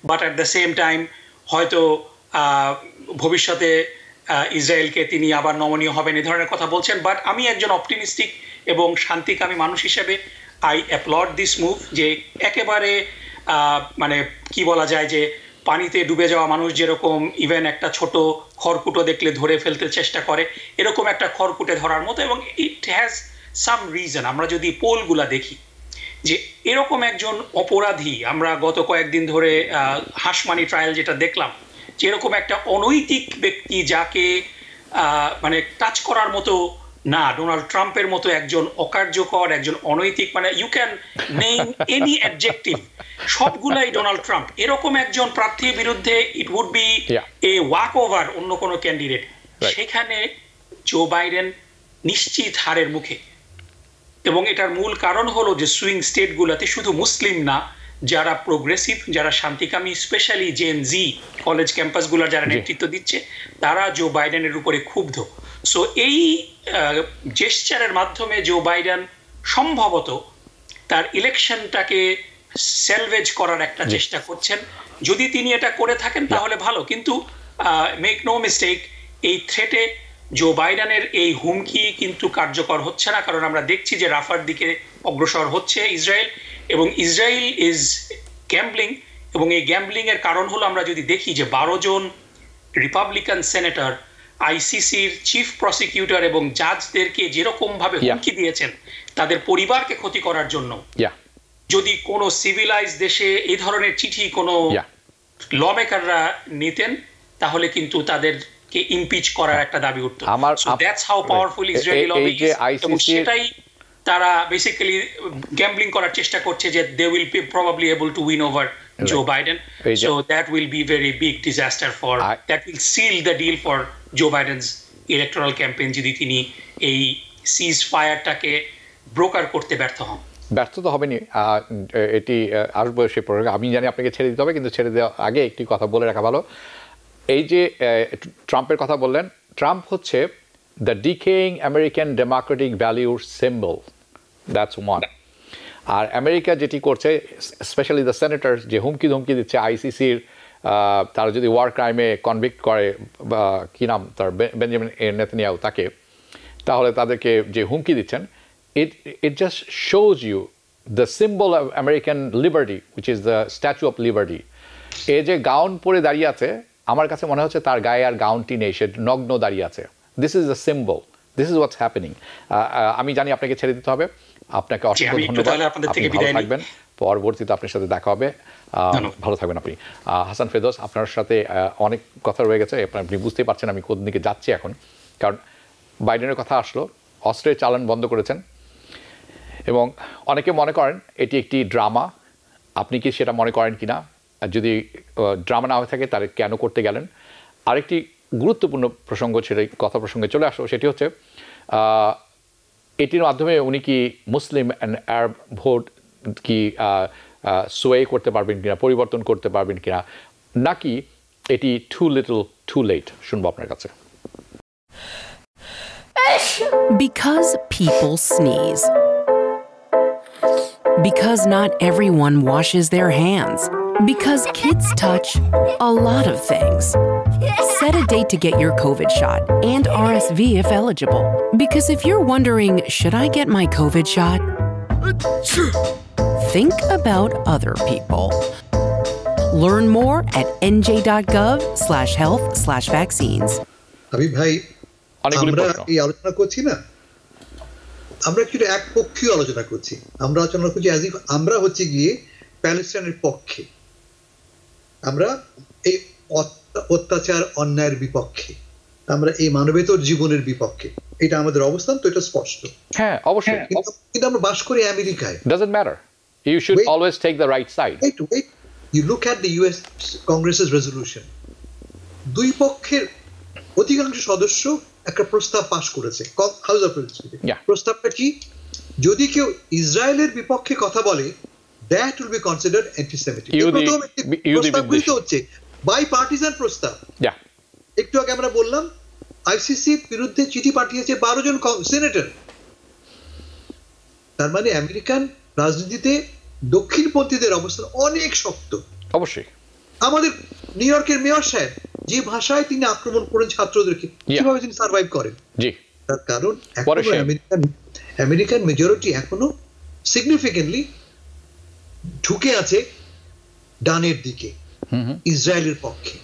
but at the same time হয়তো ভবিষ্যতে ইসরায়েলকে তিনি আবার নমনীয় হবেন, এই ধরনের কথা বলছেন। বাট আমি একজন অপটিমিস্টিক এবং শান্তিকামী মানুষ হিসেবে আই অ্যাপ্লড দিস মুভ, যে একেবারে মানে কি বলা যায়, যে পানিতে ডুবে যাওয়া মানুষ যেরকম ইভেন একটা ছোট খড়কুটো দেখলে ধরে ফেলতে চেষ্টা করে, এরকম একটা খড়কুটে ধরার মতো। এবং ইট হ্যাজ সাম রিজন। আমরা যদি পোলগুলা দেখি, যে এরকম একজন অপরাধী, আমরা গত কয়েকদিন ধরে হাসমানি ট্রায়াল যেটা দেখলাম, যে এরকম একটা অনৈতিক ব্যক্তি যাকে মানে টাচ করার মতো না, ডোনাল্ড ট্রাম্পের মতো একজন অকার্যকর, একজন অনৈতিক, মানে you can name any adjective, সবগুলাই ডোনাল্ড ট্রাম্প, এরকম একজন প্রার্থীর বিরুদ্ধে it would be a walk over অন্য কোনো ক্যান্ডিডেট। সেখানে জো বাইডেন নিশ্চিত হারের মুখে, এবং এটার মূল কারণ হলো যে সুইং স্টেটগুলোতে শুধু মুসলিম না, যারা প্রোগ্রেসিভ, যারা শান্তিকামী, স্পেশালি জেন জি কলেজ ক্যাম্পাসগুলোর যারা নেতৃত্ব দিচ্ছে, তারা জো বাইডেনের উপরে ক্ষুব্ধ। সো এই জেস্চারের মাধ্যমে জো বাইডেন সম্ভবত তার ইলেকশনটাকে সেলভেজ করার একটা চেষ্টা করছেন, যদি তিনি এটা করে থাকেন তাহলে ভালো, কিন্তু মেক নো মিস্টেক, এই থ্রেটে জো বাইডেনের এই হুমকি কিন্তু কার্যকর হচ্ছে না, কারণ আমরা দেখছি যে রাফার দিকে অগ্রসর হচ্ছে ইসরায়েল, এবং ইসরায়েল ইজ গ্যাম্বলিং, এবং এই গ্যাম্বলিং এর কারণ হলো আমরা যদি দেখি যে 12 জন রিপাবলিকান সেনেটর আইসিসির চিফ প্রসিকিউটর এবং জাজদেরকে যেরকম ভাবে হুমকি দিয়েছেন তাদের পরিবারকে ক্ষতি করার জন্য, যদি কোনো সিভিলাইজ দেশে এই ধরনের চিঠি কোনো ল মেকাররা নিতেন তাহলে কিন্তু তাদেরকে ইমপিচ করার একটা দাবি উঠতো। So that's how powerful Israeli lobby is, এবং সেটাই তারা বেসিক্যালি গ্যাম্বলিং করার চেষ্টা করছে যে they will be probably able to win over Joe Biden. So that will be very big disaster for that will seal the deal for Joe Biden's electoral campaign যদি তিনি এই সিজ ফায়ারটাকে ব্রোকার করতে ব্যর্থ হন। ব্যর্থ তো হবেনি, এটি আসবে সে প্রসঙ্গে। আমি জানি আপনাকে ছেড়ে দিতে হবে, কিন্তু ছেড়ে দেওয়ার আগে একটি কথা বলে রাখা ভালো। এই যে ট্রাম্পের কথা বললেন, ট্রাম্প হচ্ছে দ্য ডিকেইং আমেরিকান ডেমোক্রেটিক ভ্যালিউর সিম্বল, দ্যাটস ওয়ান। আর আমেরিকা যেটি করছে, স্পেশালি দ্য সেনেটর যে হুমকি ধমকি দিচ্ছে আইসিসির, তারা যদি ওয়ার ক্রাইমে কনভিক্ট করে, বা কী নাম তার, বেঞ্জামিন নেতানিয়াহু, তাকে, তাহলে তাদেরকে যে হুমকি দিচ্ছেন, it just shows you the symbol of American liberty, which is the Statue of Liberty. এই যে গাউন পরে দাঁড়িয়ে আছে, আমার কাছে মনে হচ্ছে তার গায়ে আর গাউনটি নেই, সে নগ্ন দাঁড়িয়ে আছে। This is the symbol, this is what's happening. আমি জানি আপনাকে ছেড়ে দিতে হবে, আপনাকে অসংখ্য ধন্যবাদ, আপনি ভালো থাকবেন, পরবর্তীতে আপনার সাথে দেখা হবে, ভালো থাকবেন আপনি। হাসান ফেরদৌস, আপনার সাথে অনেক কথা রয়ে গেছে, আপনি বুঝতেই পারছেন আমি কোন দিকে যাচ্ছি এখন, কারণ বাইডেনের কথা আসলো, অস্ত্রের চালান বন্ধ করেছেন, এবং অনেকে মনে করেন এটি একটি ড্রামা। আপনি কি সেটা মনে করেন কি না? যদি ড্রামা না হয়ে থাকে তাহলে কেন করতে গেলেন? আরেকটি গুরুত্বপূর্ণ প্রসঙ্গ, সেটা কথা প্রসঙ্গে চলে আসলো, সেটি হচ্ছে এটির মাধ্যমে উনি কি মুসলিম অ্যান্ড আরব ভোট কি সোয়ে করতে পারবেন কিনা, পরিবর্তন করতে পারবেন কিনা, নাকি এটি টু লিটল টু লেট? শুনবো আপনার কাছে। Because people sneeze. Because not everyone washes their hands. Because kids touch a lot of things. Set a date to get your COVID shot and RSV if eligible. Because if you're wondering, should I get my COVID shot? Think about other people. Learn more at nj.gov/health/vaccines. Habib ভাই, আমরা এই আলোচনা করছি না, আমরা একটু একপক্ষীয় আলোচনা করছি। আমরা আলোচনা করছি অ্যাজ ইফ আমরা হচ্ছে গিয়ে প্যালেস্টাইনের পক্ষে, আমরা এই অত্যাচার অন্যায়ের বিপক্ষে, আমরা এই মানবেতর জীবনের বিপক্ষে। এটা আমাদের অবস্থান, তো এটা স্পষ্ট। হ্যাঁ, অবশ্যই। কিন্তু আমরা বাস করি আমেরিকায়। Doesn't matter. You should always take the right side. Wait. You look at the US Congress's resolution. দুই পক্ষের অধিকাংশ সদস্য একটা প্রস্তাব পাশ করেছে হাউস অফ রিপ্রেজেন্টেটিভ। প্রস্তাবটা কি? যদি কেউ ইসরায়েলের বিপক্ষে কথা বলে, that will be considered anti-Semitic. প্রস্তাবগুলো হচ্ছে বাই পার্টিজান প্রস্তাব। একটু আগে আমরা বললাম আইসিসি বিরুদ্ধে চিঠি পাঠিয়েছে 12 জন সেনেটর। তার মানে আমেরিকান রাজনীতিতে দক্ষিণপন্থীদের অবস্থান অনেক শক্ত। অবশ্যই। আমাদের নিউ ইয়র্কের মেয়র সাহেব যে ভাষায় তিনি আক্রমণ করেন ছাত্রদেরকে, কিভাবে তিনি সার্ভাইভ করেন? তার কারণ আমেরিকান মেজরিটি এখনো সিগনিফিকেন্টলি ঢুকে আছে ডানের দিকে, ইসরায়েলের পক্ষে,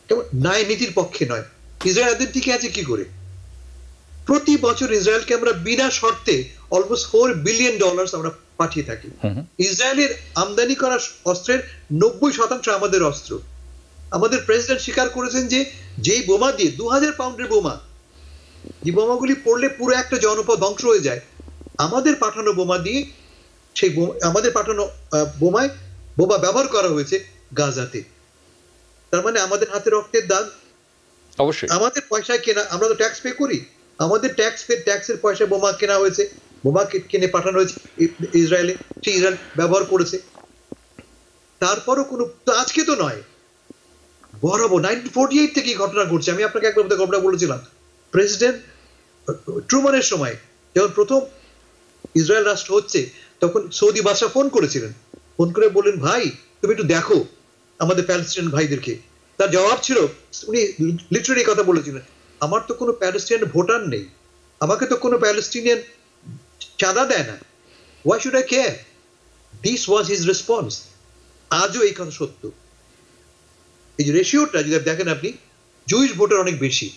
কেবল ন্যায় নীতির পক্ষে নয়। ইসরায়েলের দিকে আছে কি করে? প্রতি বছর ইসরায়েলকে আমরা বিনা শর্তে অলমোস্ট $4 বিলিয়ন আমরা পাঠিয়ে থাকি। ইসরায়েলের আমদানি করা অস্ত্রের 90% আমাদের অস্ত্র। আমাদের প্রেসিডেন্ট স্বীকার করেছেন যে যেই বোমা দিয়ে 2000 পাউন্ডের বোমা, যে বোমাগুলি পড়লে পুরো একটা জনপদ ধ্বংস হয়ে যায়, আমাদের পাঠানো বোমা দিয়ে, সেই আমাদের পাঠানো বোমা ব্যবহার করা হয়েছে গাজাতে। তার মানে আমাদের হাতে রক্তের দাগ। অবশ্যই আমাদের পয়সায় কেনা, আমরা তো ট্যাক্স পে করি, আমাদের ট্যাক্সের পয়সায় বোমা কেনা হয়েছে, বোমা কিনে পাঠানো হয়েছে ইসরায়েলে, সেই ইসরায়েল ব্যবহার করেছে। তারপরও কোনো, আজকে তো নয়, বরাবর 1948 থেকে ঘটনা ঘটছে। আমি আপনাকে একবার ঘটনা বলেছিলাম, প্রেসিডেন্ট ট্রুম্যানের সময় যখন প্রথম ইসরায়েল রাষ্ট্র হচ্ছে, তখন সৌদি বাদশা ফোন করেছিলেন, ফোন করে বললেন, ভাই তুমি একটু দেখো আমাদের প্যালেস্টাইন ভাইদেরকে? তার জবাব ছিল, উনি লিটারালি কথা বলেছিলেন, আমার তো কোনো প্যালেস্টাইন ভোটার নেই, আমাকে তো কোনো প্যালেস্টিনিয়ান চাঁদা দেয় না, why should I care? This was his response. আজও এই কথা সত্য। এই যে রেশিওটা যদি দেখেন আপনি, জুইশ ভোটার অনেক বেশি,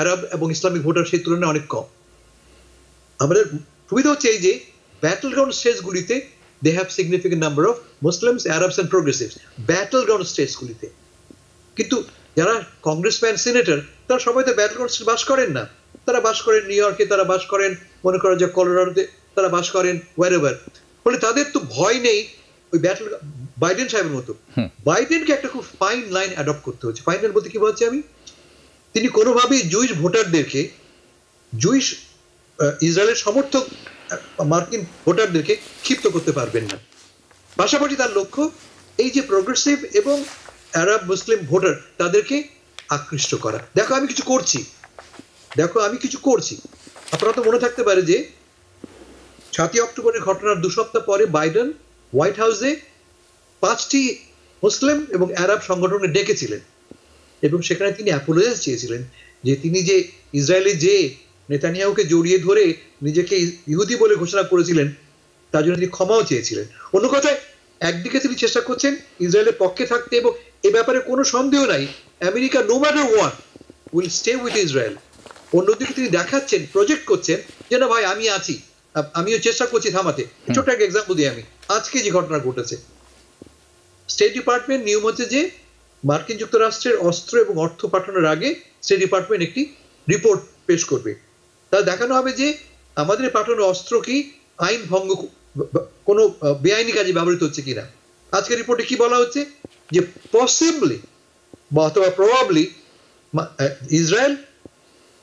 আরব এবং ইসলামিক ভোটার সেই তুলনায় অনেক কম। আমাদের সুবিধা হচ্ছে এই যে ব্যাটল গ্রাউন্ড স্টেটসগুলিতে they have significant number of Muslims, Arabs and progressives, battle ground স্টেটসগুলিতে। কিন্তু যারা কংগ্রেসম্যান, সিনেটর, তারা সবাই তো ব্যাটল গ্রাউন্ড বাস করেন না, তারা বাস করেন নিউ ইয়র্কে, তারা বাস করেন মনে করেন যে কলোরাডোতে, তারা বাস করেন wherever। ফলে তাদের তো ভয় নেই ওই ব্যাটল। বাইডেন সাহেবের মতো বাইডেনকে একটা খুব ফাইন লাইন অ্যাডপ্ট করতে হচ্ছে। ফাইন লাইন বলতে কি বলছি আমি, তিনি কোনোভাবেই জুইশ ভোটারদেরকে, জুইশ ইসরায়েলের সমর্থক মার্কিন ভোটারদেরকে ক্ষিপ্ত করতে পারবেন না। পাশাপাশি তার লক্ষ্য এই যে প্রোগ্রেসিভ এবং আরব মুসলিম ভোটার, তাদেরকে আকৃষ্ট করা। দেখো আমি কিছু করছি, দেখো আমি কিছু করছি। আপনারা তো মনে থাকতে পারে যে 7ই অক্টোবরের ঘটনার 2 সপ্তাহ পরে বাইডেন হোয়াইট হাউসে 5টি মুসলিম এবং আরব সংগঠনকে ডেকেছিলেন এবং সেখানে তিনি অ্যাপোলজাইজ চেয়েছিলেন যে তিনি যে ইসরায়েলে যে নেতানিয়াহুকে জড়িয়ে ধরে নিজেকে ইহুদি বলে ঘোষণা করেছিলেন, তার জন্য তিনি ক্ষমাও চেয়েছিলেন। অন্য কথায়, একদিকে তিনি চেষ্টা করছেন ইসরায়েলের পক্ষে থাকতে এবং এ ব্যাপারে কোনো সন্দেহ নাই America no matter what will stay with Israel. অন্যদিকে তিনি দেখাচ্ছেন, প্রজেক্ট করছেন যে না ভাই আমি আছি, আমিও চেষ্টা করছি থামাতে। ছোট্ট একটা এক্সাম্পল দিই আমি, আজকে যে ঘটনা ঘটেছে, স্টেট ডিপার্টমেন্ট নিয়ম হচ্ছে যে মার্কিন যুক্তরাষ্ট্রের অস্ত্র এবং অর্থ পাঠানোর আগে স্টেট ডিপার্টমেন্ট একটি রিপোর্ট পেশ করবে। তা দেখানো হবে যে আমাদের পাঠানো অস্ত্র কি আইন ভঙ্গ, কোনো বেআইনি কাজে ব্যবহৃত হচ্ছে কিনা। আজকে রিপোর্টে কি বলা হচ্ছে যে পসিবলি বা অথবা প্রবাবলি ইসরায়েল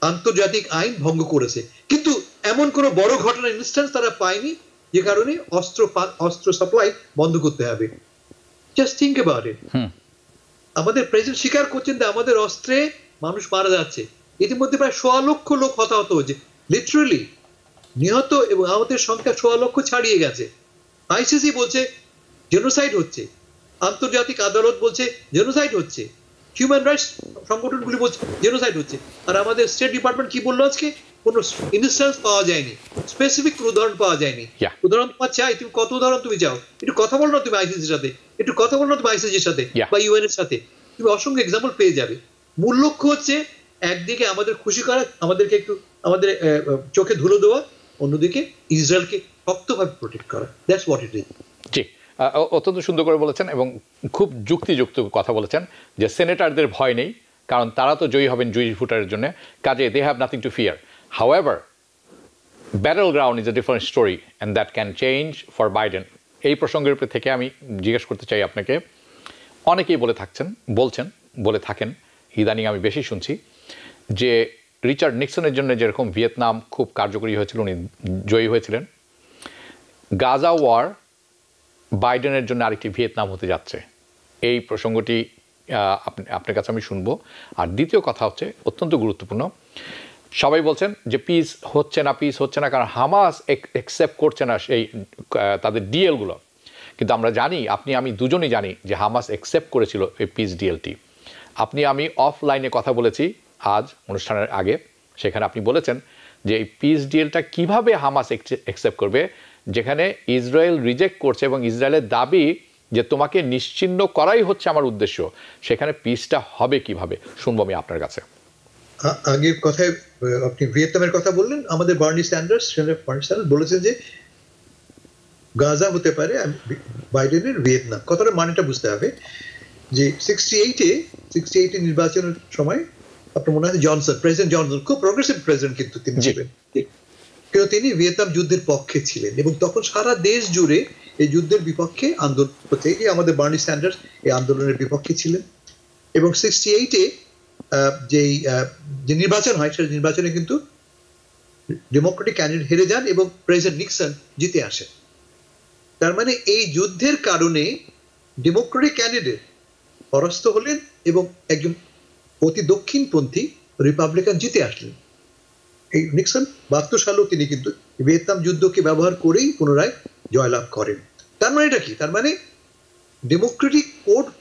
আন্তর্জাতিক আইন ভঙ্গ করেছে, কিন্তু এমন কোনো বড় ঘটনা ইনস্ট্যান্স তারা পায়নি যে কারণে অস্ত্র সাপ্লাই বন্ধ করতে হবে। Just think about it. আমাদের প্রেসিডেন্ট স্বীকার করছেন যে আমাদের অস্ত্রে মানুষ মারা যাচ্ছে। ইতিমধ্যে প্রায় 1.25 লক্ষ লোক হতাহত হয়েছে, লিটারালি নিহত এবং আহতের সংখ্যা 1.25 লক্ষ ছাড়িয়ে গেছে। আইসিসি বলছে জেনোসাইড হচ্ছে, আন্তর্জাতিক আদালত বলছে জেনোসাইড হচ্ছে, হিউম্যান রাইটস সংগঠনগুলি বলছে জেনোসাইড হচ্ছে। আর আমাদের স্টেট ডিপার্টমেন্ট কি বললো আজকে, কোনো ইনস্ট্যান্স পাওয়া যায়নি, স্পেসিফিক উদাহরণ পাওয়া যায়নি। উদাহরণ তোমার চাই, তুমি কত উদাহরণ তুমি চাও? একটু কথা বলো না তুমি আইসিসির সাথে, একটু কথা বলো না তুমি আইসিসির সাথে বা ইউএন এর সাথে, তুমি অসংখ্য এক্সাম্পল পেয়ে যাবে। মূল লক্ষ্য হচ্ছে একদিকে আমাদের খুশি করা, আমাদেরকে একটু আমাদের চোখে ধুলো দেওয়া, অন্যদিকে ইসরায়েলকে শক্তভাবে প্রোটেক্ট করা। That's what it is. জি, অত্যন্ত সুন্দর করে বলেছেন এবং খুব যুক্তিযুক্ত কথা বলেছেন যে সেনেটারদের ভয় নেই, কারণ তারা তো জয়ী হবেন জুইশ ভোটারের জন্য, কাজে they have nothing to fear. However battleground is a different story and that can change for Biden. এই প্রসঙ্গের উপর থেকে আমি জিজ্ঞেস করতে চাই আপনাকে, অনেকেই বলে থাকেন, ইদানিং আমি বেশি শুনছি যে রিচার্ড নিক্সনের জন্য যেরকম ভিয়েতনাম খুব কার্যকরী হয়েছিল, উনি জয়ী হয়েছিলেন, গাজা ওয়ার বাইডেনের জন্য আরেকটি ভিয়েতনাম হতে যাচ্ছে। এই প্রসঙ্গটি আপনার কাছে আমি শুনবো। আর দ্বিতীয় কথা হচ্ছে অত্যন্ত গুরুত্বপূর্ণ, সবাই বলছেন যে পিস হচ্ছে না কারণ হামাস অ্যাকসেপ্ট করছে না সেই তাদের ডিএলগুলো। কিন্তু আমরা জানি, আমি দুজনই জানি যে হামাস অ্যাকসেপ্ট করেছিল এই পিস ডিএলটি। আমি অফলাইনে কথা বলেছি আজ অনুষ্ঠানের আগে, সেখানে আপনি বলেছেন যে এই পিস ডিএলটা কিভাবে হামাস অ্যাকসেপ্ট করবে, যেখানে ইসরায়েল রিজেক্ট করছে এবং ইসরায়েলের দাবি যে তোমাকে নিশ্চিহ্ন করাই হচ্ছে আমার উদ্দেশ্য, সেখানে পিসটা হবে কিভাবে, শুনবো আমি আপনার কাছে। আগের কথায় আপনি ভিয়েতনামের কথা বললেন, আমাদের বার্নি স্যান্ডার্স বলেছেন যে গাজা হতে পারে বাইডেনের ভিয়েতনাম। কথাটা মানেটা বুঝতে হবে যে 68-এ নির্বাচনের সময় আপনার মনে হয় প্রেসিডেন্ট জনসন খুব প্রগ্রেসিভ প্রেসিডেন্ট, কিন্তু তিনি ছিলেন, কিন্তু তিনি ভিয়েতনাম যুদ্ধের পক্ষে ছিলেন এবং তখন সারা দেশ জুড়ে এই যুদ্ধের বিপক্ষে আন্দোলন হচ্ছে। এই আমাদের বার্নি স্যান্ডার্স এই আন্দোলনের বিপক্ষে ছিলেন এবং 68-এ যে নির্বাচন হয় সেই নির্বাচনে কিন্তু ডেমোক্রেটিক ক্যান্ডিডেট হেরে যান এবং প্রেসিডেন্ট নিক্সন জিতে আসেন। তার মানে এই যুদ্ধের কারণে ডেমোক্রেটিক ক্যান্ডিডেট পরাস্ত হলেন এবং একজন অতি দক্ষিণপন্থী রিপাবলিকান জিতে আসলেন। এই নিক্সন 72 সালেও তিনি কিন্তু ভিয়েতনাম যুদ্ধকে ব্যবহার করেই পুনরায় জয়লাভ করেন। তার মানে এটা কি? তার মানে ডেমোক্রেটিক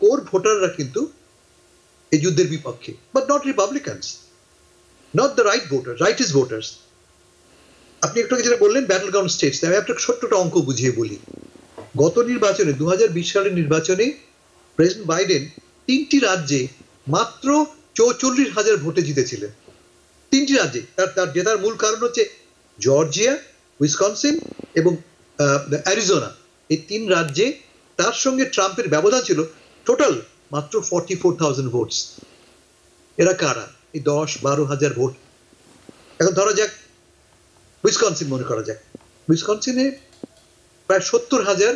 কোর ভোটাররা কিন্তু এই যুদ্ধের বিপক্ষে, but not Republicans, not the right voter, rightist voters. আপনি একটু যেটা বললেন ব্যাটল গ্রাউন্ড স্টেটস, আমি একটা ছোট্ট অঙ্ক বুঝিয়ে বলি। গত নির্বাচনে 2020 সালের নির্বাচনে প্রেসিডেন্ট বাইডেন 3টি রাজ্যে মাত্র 44,000 ভোটে জিতেছিলেন। 3টি রাজ্যে। তার জেতার মূল কারণ হচ্ছে জর্জিয়া, উইসকনসিন এবং অ্যারিজোনা। এই 3 রাজ্যে তার সঙ্গে ট্রাম্পের ব্যবধান ছিল টোটাল মাত্র 44,000 ভোটস। এরা কারা? এই 10-12 হাজার ভোট। এখন ধরা যাক উইসকনসিন মনে করা যাক, উইসকনসিনে প্রায় 70,000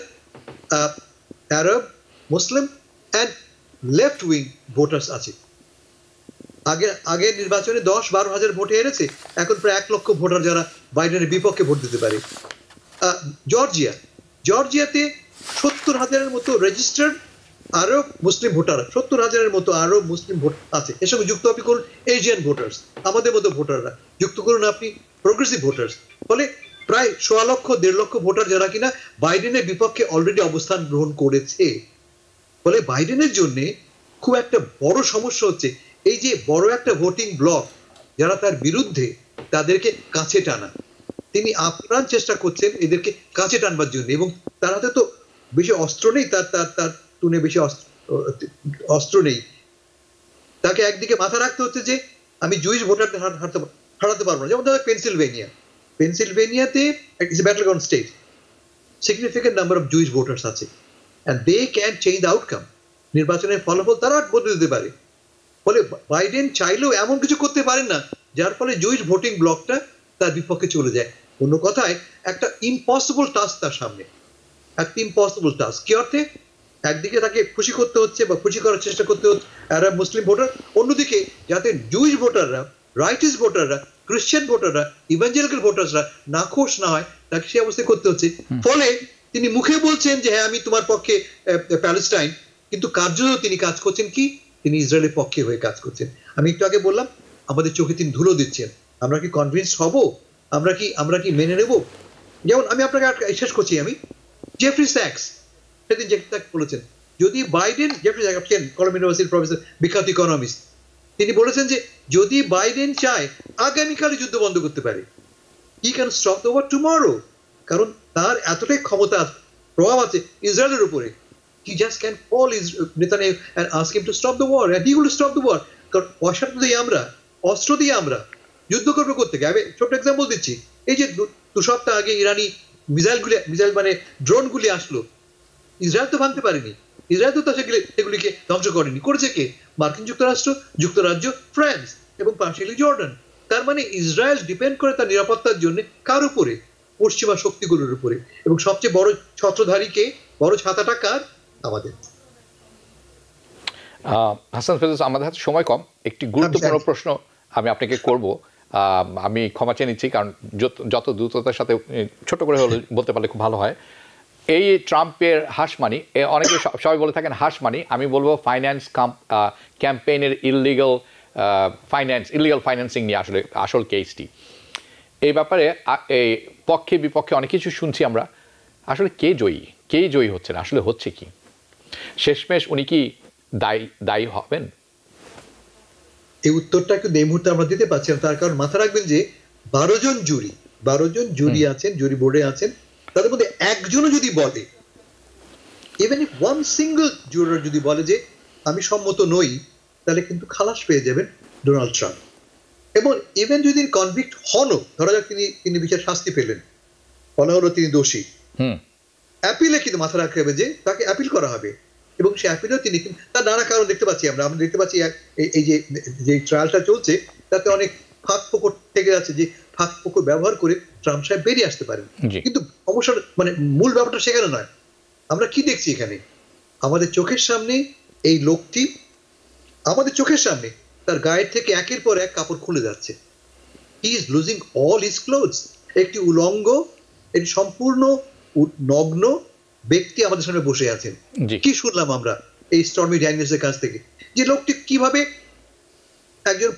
Arab, Muslim and left wing voters আছে। আগের নির্বাচনে 10-12 হাজার ভোটে হেরেছে, এখন প্রায় 1 লক্ষ ভোটার যারা বাইডেনের বিপক্ষে ভোট দিতে পারে। জর্জিয়াতে 70,000-এর মতো রেজিস্টার্ড আরব মুসলিম ভোটার, 70,000-এর মতো আরব মুসলিম ভোট আছে। এর সঙ্গে যুক্ত আপনি করুন এশিয়ান ভোটার্স, আমাদের মতো ভোটাররা, যুক্ত করুন আপনি প্রোগ্রেসিভ ভোটার্স, ফলে প্রায় 1.25 লক্ষ ভোটার যারা কিনা বাইডেনের বিপক্ষে অলরেডি অবস্থান গ্রহণ করেছে। ফলে বাইডেনের জন্য খুব একটা বড় সমস্যা হচ্ছে এই যে বড় একটা ভোটিং ব্লক যারা তার বিরুদ্ধে, তাদেরকে কাছে টানা। তিনি আপ্রাণ চেষ্টা করছেন এদেরকে কাছে টানবার জন্য, এবং তার হাতে তো বেশি অস্ত্র নেই, তার টুনে বেশি অস্ত্র নেই। তাকে একদিকে মাথা রাখতে হচ্ছে যে আমি জুইশ ভোটারদের হারাতে পারবো না। যেমন ধরো পেনসিলভেনিয়াতে battle ground state, significant number of Jewish voters আছে, and they can change the outcome. নির্বাচনের ফলাফল তারা বদলে দিতে পারে। ফলে বাইডেন চাইলেও এমন কিছু করতে পারেন না যার ফলে জুইশ ভোটিং ব্লকটা তার বিপক্ষে চলে যায়। অন্য কথায় একটা ইম্পসিবল টাস্ক তার সামনে, একটা ইম্পসিবল টাস্ক। কি অর্থে? একদিকে তাকে খুশি করতে হচ্ছে বা খুশি করার চেষ্টা করতে হচ্ছে আরব মুসলিম ভোটার, অন্যদিকে যাতে জুইশ ভোটাররা, রাইটিস ভোটাররা, খ্রিস্টান ভোটাররা, ইভাঞ্জেলিক্যাল ভোটাররা নাখোশ না হয়, তাকে সেই অবস্থায় করতে হচ্ছে। ফলে তিনি মুখে বলছেন যে হ্যাঁ আমি তোমার পক্ষে প্যালেস্টাইন, কিন্তু কার্যত তিনি কাজ করছেন কি? তিনি ইসরায়েলের পক্ষে হয়ে কাজ করছেন। আমি একটু আগে বললাম আমাদের চোখে তিনি ধুলো দিচ্ছেন। আমরা কি কনভিন্স হব? আমরা কি মেনে নেব? যেমন আমি আপনাকে শেষ করছি, আমি জেফ্রি স্যাক্স সেদিন বলেছেন যদি বাইডেন, জেফ্রি স্যাক্স কলম ইউনিভার্সিটির প্রফেসর, বিখ্যাত ইকোনমিস্ট, তিনি বলেছেন যে যদি বাইডেন চায় আগামীকালে যুদ্ধ বন্ধ করতে পারে, he can stop the war tomorrow, কারণ তার এতটাই ক্ষমতা প্রভাব আছে ইসরায়েলের উপরে। He just can call Netanyahu and ask him to stop the war, and he will stop the war. কারণ পয়সা দিয়ে আমরা, অস্ত্র দিয়ে আমরা যুদ্ধ করবো করতে গিয়ে। আমি ছোট্ট এক্সাম্পল দিচ্ছি, এই যে 2 সপ্তাহ আগে ইরানি মিসাইল মানে ড্রোনগুলি আসলো, ইসরায়েল তো ভাঙতে পারেনি, ইসরায়েল তো সেগুলিকে ধ্বংস করেনি। করেছে কে? মার্কিন যুক্তরাজ্য, ফ্রান্স এবং পার্শিয়ালি জর্ডান। তার মানে ইসরায়েল ডিপেন্ড করে তার নিরাপত্তার জন্য কার উপরে? পশ্চিমা শক্তিগুলোর উপরে। এবং সবচেয়ে বড় ছত্রধারীকে, বড় ছাতাটা কার? আমাদের। হাসান ফেরদৌস, আমাদের হাতে সময় কম, একটি গুরুত্বপূর্ণ প্রশ্ন আমি আপনাকে করব। আমি ক্ষমা চেয়ে নিচ্ছি, কারণ যত দ্রুততার সাথে ছোট করে বলতে পারলে খুব ভালো হয়। এই ট্রাম্পের হাসমানি, অনেকে সবাই বলে থাকেন হাসমানি, আমি বলবো ফাইন্যান্স ক্যাম্পেইনের ইলিগাল ফাইন্যান্সিং নিয়ে আসলে আসল কেসটি। এই ব্যাপারে এই পক্ষে বিপক্ষে অনেক কিছু শুনছি আমরা। আসলে কে জয়ী হচ্ছে না, আসলে হচ্ছে কি? শেষমেশ উনি কি দায়ী হবেন? এই উত্তরটা কিন্তু এই মুহূর্তে আমরা দিতে পারছি না। তার কারণ মাথা রাখবেন যে 12 জন জুরি আছেন, জুরি বোর্ডে আছেন, তাদের মধ্যে একজনও যদি বলে, ইভেন ইফ ওয়ান সিঙ্গল জুরার যদি বলে যে আমি সম্মত নই, তাহলে কিন্তু খালাস পেয়ে যাবেন ডোনাল্ড ট্রাম্প। এবং ইভেন যদি কনভিক্ট হনও, ধরা যাক তিনি বিচার শাস্তি পেলেন, বলা হলো তিনি দোষী, অ্যাপিলে কিন্তু মাথা রাখতে হবে যে তাকে অ্যাপিল করা হবে, এবং সে অ্যাপিলেও তিনি তার নানা কারণ দেখতে পাচ্ছি। আমরা দেখতে পাচ্ছি এই যে ট্রায়ালটা চলছে তাতে অনেক ফাঁক ফোকর থেকে যাচ্ছে, যে ফাঁক ফোকর ব্যবহার করে ট্রাম্প সাহেব বেরিয়ে আসতে পারেন। কিন্তু অবশ্য মানে মূল ব্যাপারটা সেখানে নয়। আমরা কি দেখছি এখানে? আমাদের চোখের সামনে এই লোকটি, আমাদের চোখের সামনে তার গায়ের থেকে একের পর এক কাপড় খুলে যাচ্ছে। He is losing all his clothes. একটি উলঙ্গ, একটি সম্পূর্ণ নগ্ন ব্যক্তি আমাদের সামনে বসে আছেন। কি শুনলাম আমরা এই স্টর্মি ড্যানিয়েলসের কাছ থেকে, যে লোকটি কিভাবে একজন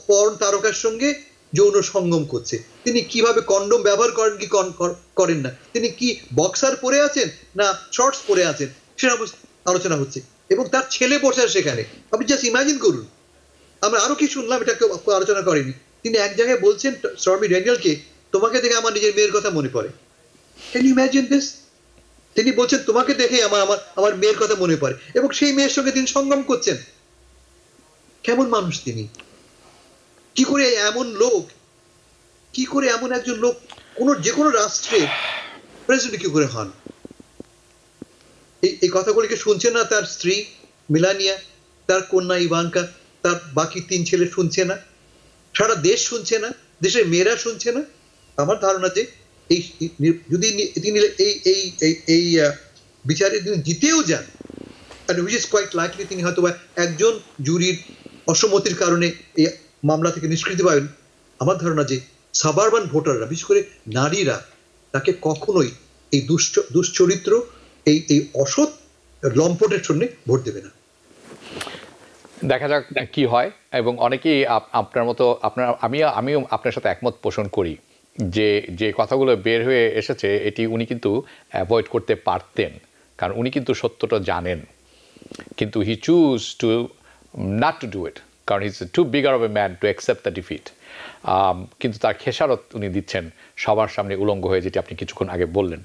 পর্ন তারকার সঙ্গে যৌন সঙ্গম করছে, তিনি কিভাবে কন্ডোম ব্যবহার করেন কি করেন না, তিনি কি বক্সার পরে আছেন না শর্টস পরে আছেন, আলোচনা হচ্ছে এবং তার ছেলে বসে আছে সেখানে। আপনি জাস্ট ইমাজিন করুন। আমরা আরো কি শুনলাম, এটা কেউ আলোচনা করেনি। তিনি এক জায়গায় বলছেন স্টর্মি ড্যানিয়েলকে, তোমাকে দেখে আমার নিজের মেয়ের কথা মনে পড়ে। Can you imagine this? তিনি বলছেন তোমাকে দেখে আমার মেয়ের কথা মনে পড়ে, এবং সেই মেয়ের সঙ্গে তিনি সঙ্গম করছেন। কেমন মানুষ তিনি? কি করে এমন লোক, কি করে এমন একজন লোক যে কোনো রাষ্ট্রে প্রেসিডেন্ট কি করে হন? এই কথাগুলিকে শুনছে না তার স্ত্রী মিলানিয়া, তার কন্যা ইভাঙ্কা, তার বাকি 3 ছেলে শুনছে না, সারা দেশ শুনছে না, দেশের মেয়েরা শুনছে না। আমার ধারণা যে এই যদি তিনি এই বিচারে তিনি জিতেও যান, which is quite likely, তিনি হয়তো একজন জুরির অসম্মতির কারণে এই মামলা থেকে নিষ্কৃতি পাবেন। আমার ধারণা যে সাবারবান ভোটাররা, বিশেষ করে নারীরা, তাকে কখনোই এই দুশ্চরিত্র, এই অসৎ লম্পটের জন্য ভোট দেবে না। দেখা যাক কি হয়। এবং অনেকেই আপনার মতো আমিও আপনার সাথে একমত পোষণ করি যে কথাগুলো বের হয়ে এসেছে এটি উনি কিন্তু অ্যাভয়েড করতে পারতেন, কারণ উনি কিন্তু সত্যটা জানেন, কিন্তু he choose to not to do it, কারণ he is too bigger of a man to accept the defeat. কিন্তু তার খেসারত উনি দিচ্ছেন সবার সামনে উলঙ্গ হয়ে, যেটি আপনি কিছুক্ষণ আগে বললেন।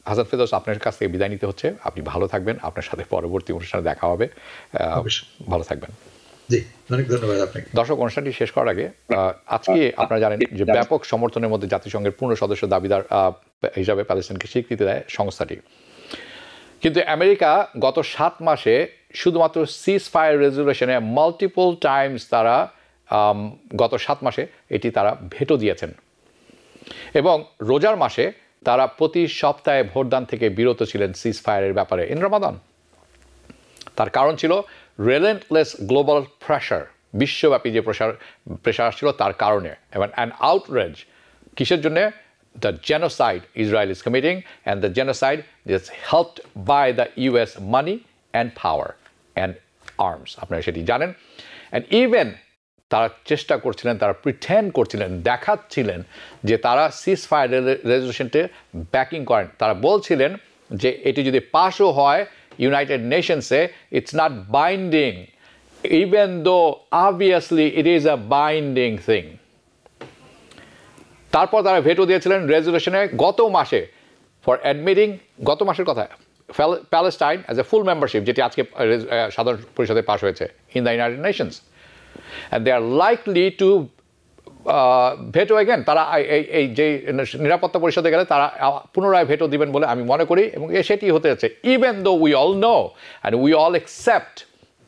হাসান ফেরদৌস, আপনার কাছ থেকে বিদায় নিতে হচ্ছে। আপনি ভালো থাকবেন, আপনার সাথে পরবর্তী অনুষ্ঠানে দেখা হবে। ভালো থাকবেন। জি, অনেক ধন্যবাদ আপনাকে। দর্শক, অনুষ্ঠানটি শেষ করার আগে আজকে আপনারা জানেন যে ব্যাপক সমর্থনের মধ্যে জাতিসংঘের পূর্ণ সদস্য দাবিদার হিসাবে প্যালেস্টাইনকে স্বীকৃতি দেয় সংস্থাটি। কিন্তু আমেরিকা গত 7 মাসে শুধুমাত্র সিজ ফায়ার রেজুলেশনে মাল্টিপল টাইমস তারা গত 7 মাসে এটি তারা ভেটো দিয়েছেন, এবং রোজার মাসে তারা প্রতি সপ্তাহে ভোটদান থেকে বিরত ছিলেন সিজ ফায়ারের ব্যাপারে ইন রমাদান। তার কারণ ছিল রিলেন্টলেস গ্লোবাল প্রেশার, বিশ্বব্যাপী যে প্রেশার ছিল তার কারণে, এবং অ্যান আউটরেজ কিসের জন্যে? The genocide Israel is committing, and the genocide is helped by the US money and power and arms. আপনারা সেটি জানেন। অ্যান্ড ইভেন তারা চেষ্টা করছিলেন, তারা প্রিটেন্ড করছিলেন, দেখাচ্ছিলেন যে তারা সিজ ফায়ার রেজলিউশনকে ব্যাকিং করেন। তারা বলছিলেন যে এটি যদি পাসও হয় ইউনাইটেড নেশনসে, it's not binding, even though obviously it is a binding thing. তারপর তারা ভেটো দিয়েছিলেন রেজলিউশনে গত মাসে ফর অ্যাডমিটিং, গত মাসের কথা, Palestine as a full membership, যেটি আজকে সাধারণ পরিষদে পাস হয়েছে in the United Nations. And they are likely to veto again. তারা এই যে নিরাপত্তা পরিষদে গেলে তারা পুনরায় ভেটো দিবেন বলে আমি মনে করি, এবং সেটি হতে যাচ্ছে। Even though we all know and we all accept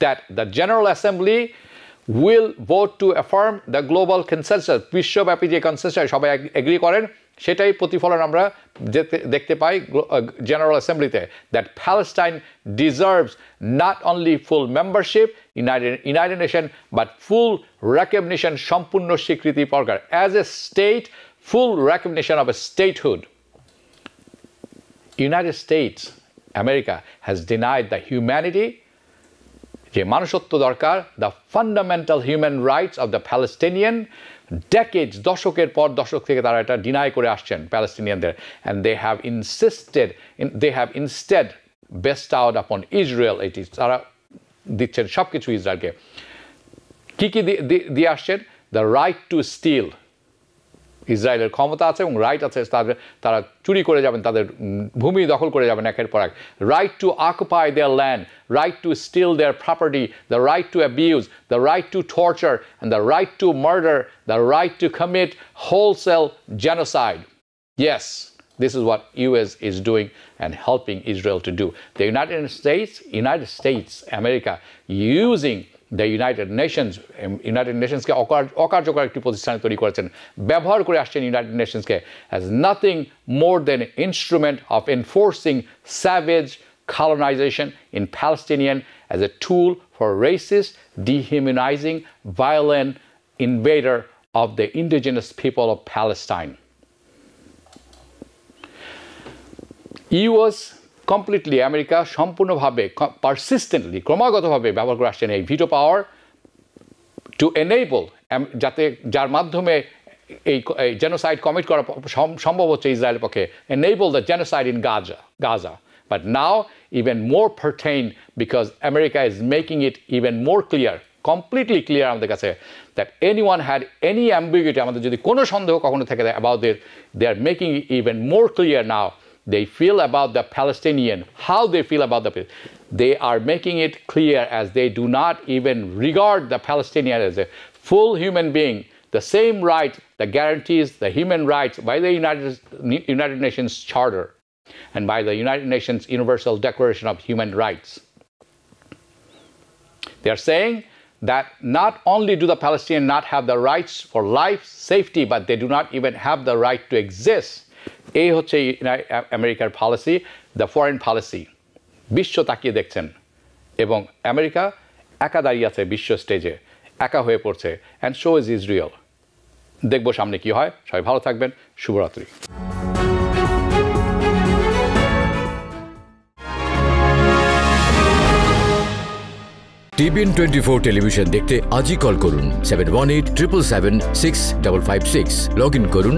that the General Assembly will vote to affirm the global consensus, বিশ্বব্যাপী যে কনসেনসাস সবাই এগ্রি করেন, সেটাই প্রতিফলন আমরা দেখতে পাই জেনারেল অ্যাসেম্বলিতে, that Palestine deserves not only full membership United Nation but full recognition, সম্পূর্ণ স্বীকৃতি প্রকার as a state, full recognition of a statehood. United States, America has denied the humanity, যে মানুষত্ব দরকার, the fundamental human rights of the Palestinian, decades, দশকের পর দশক থেকে তারা এটা ডিনাই করে আসছেন প্যালেস্টিনিয়ানদের, and they have instead best out upon Israel. এটি তারা দিচ্ছেন সব কিছু ইসরায়েলকে। কী কী দিয়ে আসছেন? দ্য রাইট টু স্টিল, ইসরায়েলের ক্ষমতা আছে এবং রাইট আছে, তারা চুরি করে যাবেন, তাদের ভূমি দখল করে যাবেন একের পর এক। Right to occupy their land, right to steal their property, the right to abuse, the right to torture, and the right to murder, the right to commit wholesale genocide. Yes, this is what US is doing and helping Israel to do. The United States, America, using the United Nationsকে অকার্যকর একটি প্রতিষ্ঠানে তৈরি করেছেন, ব্যবহার করে আসছেন United নেশনসকে as nothing more than an instrument of enforcing savage colonization in Palestinian, as a tool for racist, dehumanizing, violent invader of the indigenous people of Palestine. US completely, America সম্পূর্ণভাবে persistently, ক্রমাগতভাবে ব্যবহার করে আসছেন এই ভিটো পাওয়ার two enable, যার মাধ্যমে এই genocide commit করা সম্ভব হচ্ছে ইসরায়েলের পক্ষে, enable the genocide in Gaza, But now, even more pertain because America is making it even more clear, completely clear আমাদের কাছে, that anyone had any ambiguity, আমাদের যদি কোনো সন্দেহ কখনো থাকে about it, they are making it even more clear now. They feel about the Palestinian, how they feel about they are making it clear as they do not even regard the Palestinian as a full human being, the same right that guarantees the human rights by the United Nations Charter and by the United Nations Universal Declaration of Human Rights. They are saying that not only do the Palestinians not have the rights for life, safety, but they do not even have the right to exist. এই হচ্ছে আমেরিকার policy, the foreign policy. বিশ্ব তাকিয়ে দেখছেন এবং America একা দাঁড়িয়ে আছে বিশ্ব স্টেজে, একা হয়ে পড়ছে, অ্যান্ড শো ইজ ইসরায়েল। দেখব সামনে কি হয়। সবাই ভালো থাকবেন, শুভরাত্রি। TBN 24 টেলিভিশন দেখতে আজই কল করুন 7187776556। লগ ইন করুন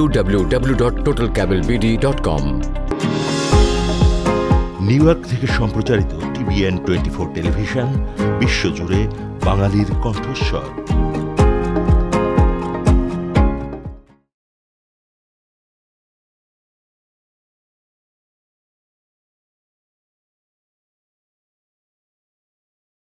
www.totalcablebd.com। নিউ ইয়র্ক থেকে সম্প্রচারিত TBN 24 টেলিভিশন বিশ্বজুড়ে বাঙালির কণ্ঠস্বর।